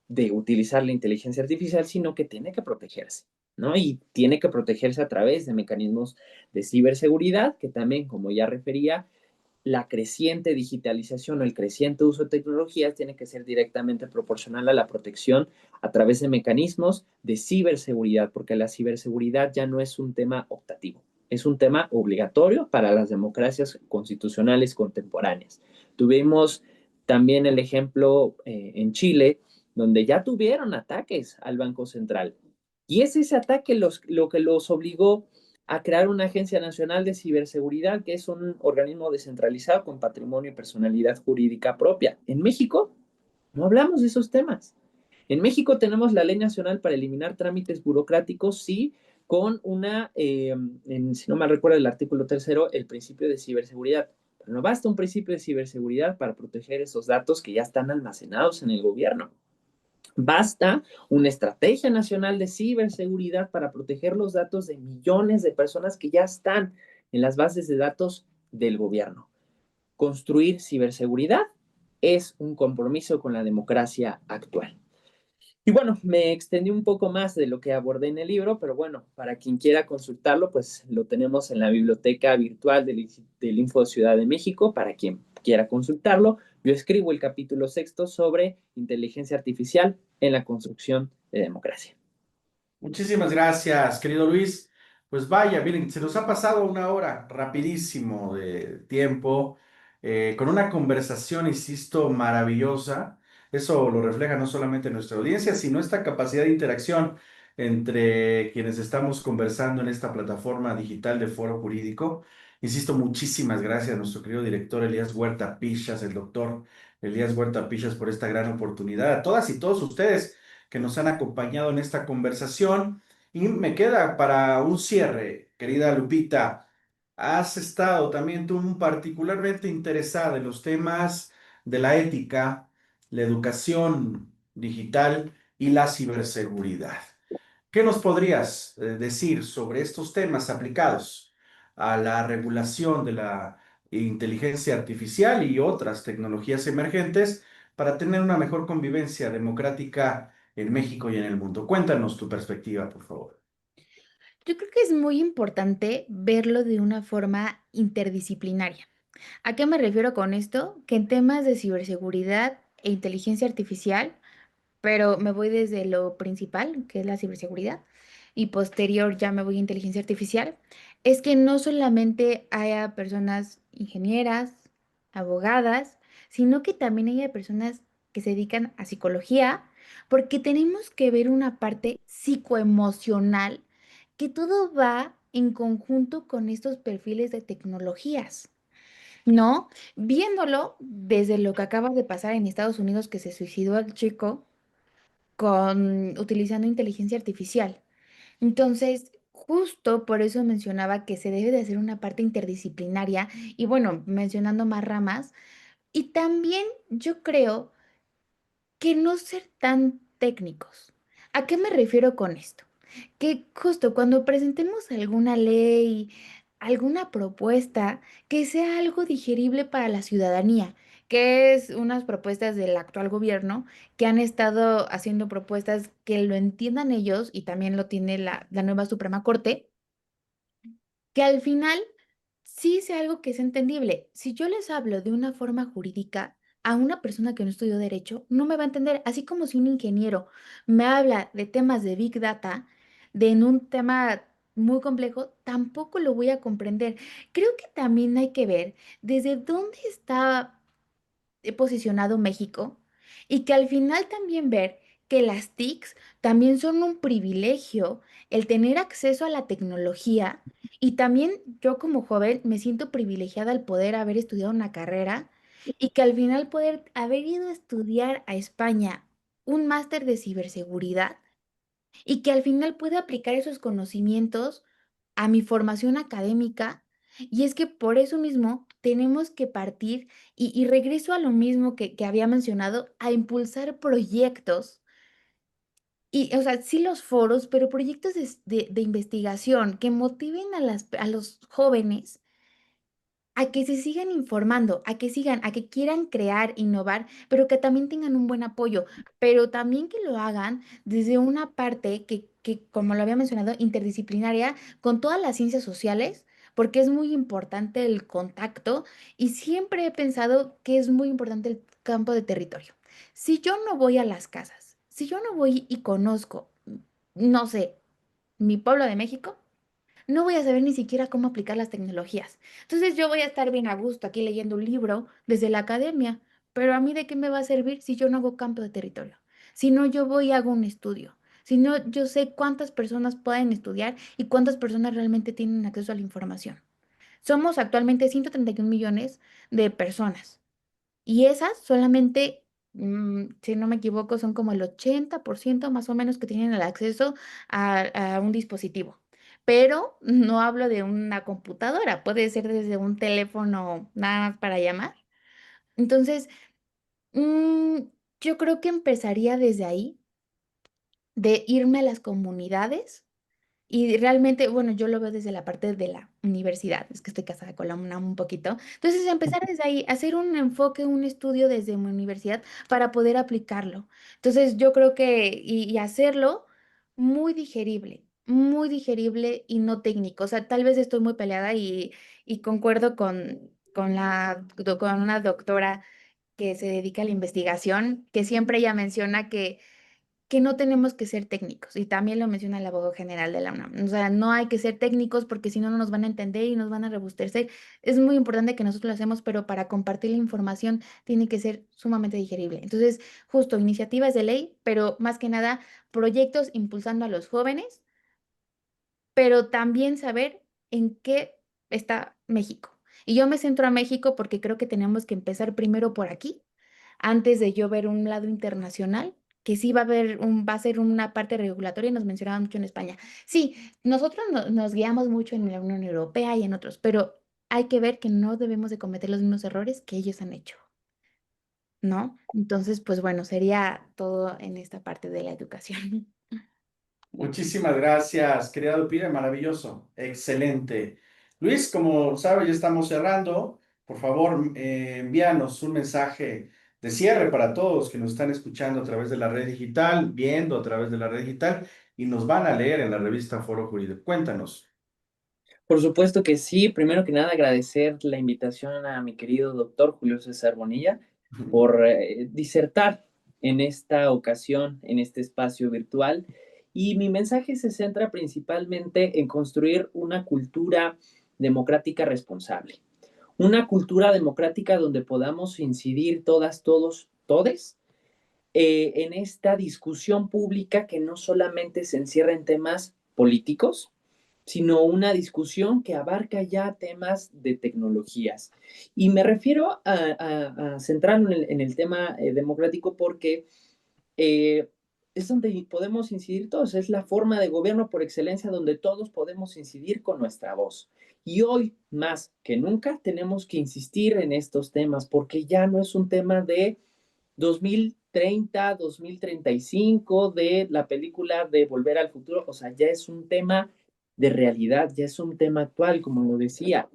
de utilizar la inteligencia artificial, sino que tiene que protegerse, ¿no? Y tiene que protegerse a través de mecanismos de ciberseguridad, que también, como ya refería, la creciente digitalización o el creciente uso de tecnologías tiene que ser directamente proporcional a la protección a través de mecanismos de ciberseguridad, porque la ciberseguridad ya no es un tema optativo, es un tema obligatorio para las democracias constitucionales contemporáneas. Tuvimos también el ejemplo en Chile, donde ya tuvieron ataques al Banco Central. Y es ese ataque lo que los obligó a crear una Agencia Nacional de Ciberseguridad, que es un organismo descentralizado con patrimonio y personalidad jurídica propia. En México no hablamos de esos temas. En México tenemos la Ley Nacional para eliminar trámites burocráticos, sí, con si no me recuerdo el artículo tercero, el principio de ciberseguridad. Pero no basta un principio de ciberseguridad para proteger esos datos que ya están almacenados en el gobierno. Basta una estrategia nacional de ciberseguridad para proteger los datos de millones de personas que ya están en las bases de datos del gobierno. Construir ciberseguridad es un compromiso con la democracia actual. Y bueno, me extendí un poco más de lo que abordé en el libro, pero bueno, para quien quiera consultarlo, pues lo tenemos en la biblioteca virtual del Info Ciudad de México, para quien quiera consultarlo. Yo escribo el capítulo sexto sobre inteligencia artificial en la construcción de democracia. Muchísimas gracias, querido Luis. Pues vaya, miren, se nos ha pasado una hora rapidísimo de tiempo, con una conversación, insisto, maravillosa. Eso lo refleja no solamente nuestra audiencia, sino esta capacidad de interacción entre quienes estamos conversando en esta plataforma digital de Foro Jurídico. Insisto, muchísimas gracias a nuestro querido director Elías Huerta Pichas, el doctor Elías Huerta Pichas, por esta gran oportunidad. A todas y todos ustedes que nos han acompañado en esta conversación. Y me queda para un cierre, querida Lupita. Has estado también tú particularmente interesada en los temas de la ética, la educación digital y la ciberseguridad. ¿Qué nos podrías decir sobre estos temas aplicados a la regulación de la inteligencia artificial y otras tecnologías emergentes para tener una mejor convivencia democrática en México y en el mundo? Cuéntanos tu perspectiva, por favor. Yo creo que es muy importante verlo de una forma interdisciplinaria. ¿A qué me refiero con esto? Que en temas de ciberseguridad e inteligencia artificial, pero me voy desde lo principal, que es la ciberseguridad, y posterior ya me voy a inteligencia artificial, es que no solamente haya personas ingenieras, abogadas, sino que también haya personas que se dedican a psicología, porque tenemos que ver una parte psicoemocional, que todo va en conjunto con estos perfiles de tecnologías. ¿no? Viéndolo desde lo que acaba de pasar en Estados Unidos, que se suicidó el chico utilizando inteligencia artificial. Entonces, justo por eso mencionaba que se debe de hacer una parte interdisciplinaria y bueno, mencionando más ramas. Y también yo creo que no ser tan técnicos. ¿A qué me refiero con esto? Que justo cuando presentemos alguna ley, alguna propuesta, que sea algo digerible para la ciudadanía, que es unas propuestas del actual gobierno que han estado haciendo propuestas que lo entiendan ellos y también lo tiene la nueva Suprema Corte, que al final sí sea algo que es entendible. Si yo les hablo de una forma jurídica a una persona que no estudió derecho, no me va a entender, así como si un ingeniero me habla de temas de Big Data, de en un tema muy complejo, tampoco lo voy a comprender. Creo que también hay que ver desde dónde está posicionado México y que al final también ver que las TICs también son un privilegio el tener acceso a la tecnología y también yo como joven me siento privilegiada al poder haber estudiado una carrera y que al final poder haber ido a estudiar a España un máster de ciberseguridad y que al final pueda aplicar esos conocimientos a mi formación académica. Y es que por eso mismo tenemos que partir, y regreso a lo mismo que había mencionado, a impulsar proyectos, y, o sea, sí los foros, pero proyectos de investigación que motiven a los jóvenes a que se sigan informando, a que sigan, a que quieran crear, innovar, pero que también tengan un buen apoyo, pero también que lo hagan desde una parte como lo había mencionado, interdisciplinaria con todas las ciencias sociales, porque es muy importante el contacto y siempre he pensado que es muy importante el campo de territorio. Si yo no voy a las casas, si yo no voy y conozco, no sé, mi pueblo de México, no voy a saber ni siquiera cómo aplicar las tecnologías. Entonces yo voy a estar bien a gusto aquí leyendo un libro desde la academia, pero a mí de qué me va a servir si yo no hago campo de territorio, si no yo voy y hago un estudio, si no yo sé cuántas personas pueden estudiar y cuántas personas realmente tienen acceso a la información. Somos actualmente 131 millones de personas. Y esas solamente, si no me equivoco, son como el 80% más o menos que tienen el acceso a un dispositivo. Pero no hablo de una computadora, puede ser desde un teléfono nada más para llamar. Entonces, mm, yo creo que empezaría desde ahí, de irme a las comunidades y realmente, bueno, yo lo veo desde la parte de la universidad, es que estoy casada con la UNAM un poquito. Entonces, empezar desde ahí, hacer un enfoque, un estudio desde mi universidad para poder aplicarlo. Entonces, yo creo que, y hacerlo muy digerible y no técnico. O sea, tal vez estoy muy peleada y concuerdo con una doctora que se dedica a la investigación, que siempre ella menciona que no tenemos que ser técnicos, y también lo menciona el abogado general de la UNAM. O sea, no hay que ser técnicos porque si no, no nos van a entender y nos van a rebustecer. Es muy importante que nosotros lo hacemos, pero para compartir la información tiene que ser sumamente digerible. Entonces, justo iniciativas de ley, pero más que nada, proyectos impulsando a los jóvenes, pero también saber en qué está México. Y yo me centro a México porque creo que tenemos que empezar primero por aquí antes de yo ver un lado internacional, que sí va a ser una parte regulatoria, y nos mencionaban mucho en España. Sí, nosotros nos guiamos mucho en la Unión Europea y en otros, pero hay que ver que no debemos de cometer los mismos errores que ellos han hecho, ¿no? Entonces, pues bueno, sería todo en esta parte de la educación. Muchísimas gracias, querida Lupita, maravilloso, excelente. Luis, como sabes, ya estamos cerrando. Por favor, envíanos un mensaje de cierre para todos que nos están escuchando a través de la red digital, viendo a través de la red digital y nos van a leer en la revista Foro Jurídico. Cuéntanos. Por supuesto que sí. Primero que nada, agradecer la invitación a mi querido doctor Julio César Bonilla por disertar en esta ocasión, en este espacio virtual. Y mi mensaje se centra principalmente en construir una cultura democrática responsable. Una cultura democrática donde podamos incidir todas, todos, todes en esta discusión pública que no solamente se encierra en temas políticos, sino una discusión que abarca ya temas de tecnologías. Y me refiero a centrarlo en el tema democrático porque eh, es donde podemos incidir todos, es la forma de gobierno por excelencia donde todos podemos incidir con nuestra voz. Y hoy, más que nunca, tenemos que insistir en estos temas porque ya no es un tema de 2030, 2035, de la película de Volver al Futuro, o sea, ya es un tema de realidad, ya es un tema actual, como lo decía.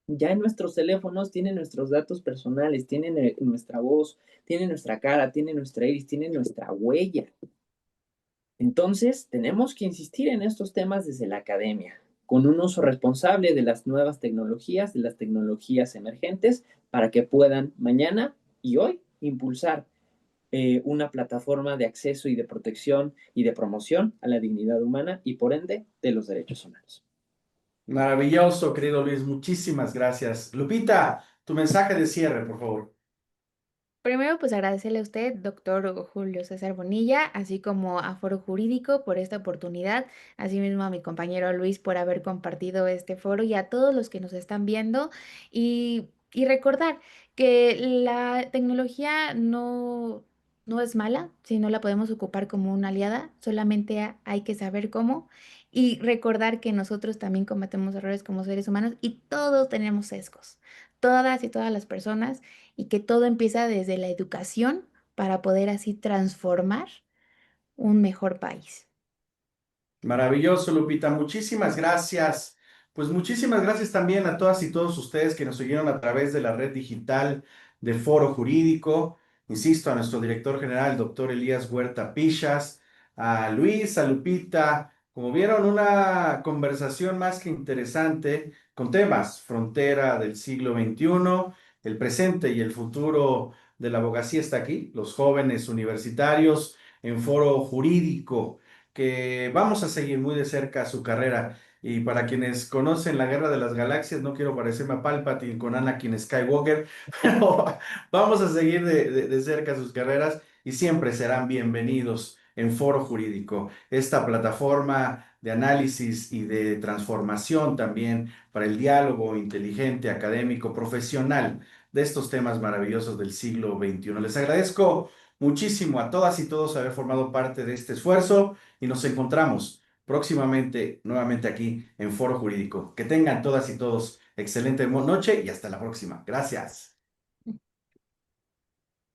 Ya en nuestros teléfonos tienen nuestros datos personales, tienen nuestra voz, tienen nuestra cara, tienen nuestra iris, tienen nuestra huella. Entonces, tenemos que insistir en estos temas desde la academia, con un uso responsable de las nuevas tecnologías, de las tecnologías emergentes, para que puedan mañana y hoy impulsar una plataforma de acceso y de protección y de promoción a la dignidad humana y por ende de los derechos humanos. Maravilloso, querido Luis. Muchísimas gracias. Lupita, tu mensaje de cierre, por favor. Primero, pues agradecerle a usted, doctor Julio César Bonilla, así como a Foro Jurídico por esta oportunidad, asimismo a mi compañero Luis por haber compartido este foro y a todos los que nos están viendo y recordar que la tecnología no es mala, si no la podemos ocupar como una aliada, solamente hay que saber cómo y recordar que nosotros también cometemos errores como seres humanos y todos tenemos sesgos, todas y todas las personas y que todo empieza desde la educación para poder así transformar un mejor país. Maravilloso, Lupita. Muchísimas gracias. Pues muchísimas gracias también a todas y todos ustedes que nos siguieron a través de la red digital de Foro Jurídico. Insisto, a nuestro director general, doctor Elías Huerta Pichas, a Luis, a Lupita. Como vieron, una conversación más que interesante con temas frontera del siglo XXI, el presente y el futuro de la abogacía está aquí, los jóvenes universitarios en Foro Jurídico que vamos a seguir muy de cerca su carrera. Y para quienes conocen la Guerra de las Galaxias, no quiero parecerme a Palpatine con Anakin Skywalker, pero vamos a seguir de cerca sus carreras y siempre serán bienvenidos en Foro Jurídico, esta plataforma de análisis y de transformación también para el diálogo inteligente, académico, profesional de estos temas maravillosos del siglo XXI. Les agradezco muchísimo a todas y todos haber formado parte de este esfuerzo y nos encontramos próximamente nuevamente aquí en Foro Jurídico. Que tengan todas y todos excelente noche y hasta la próxima. Gracias.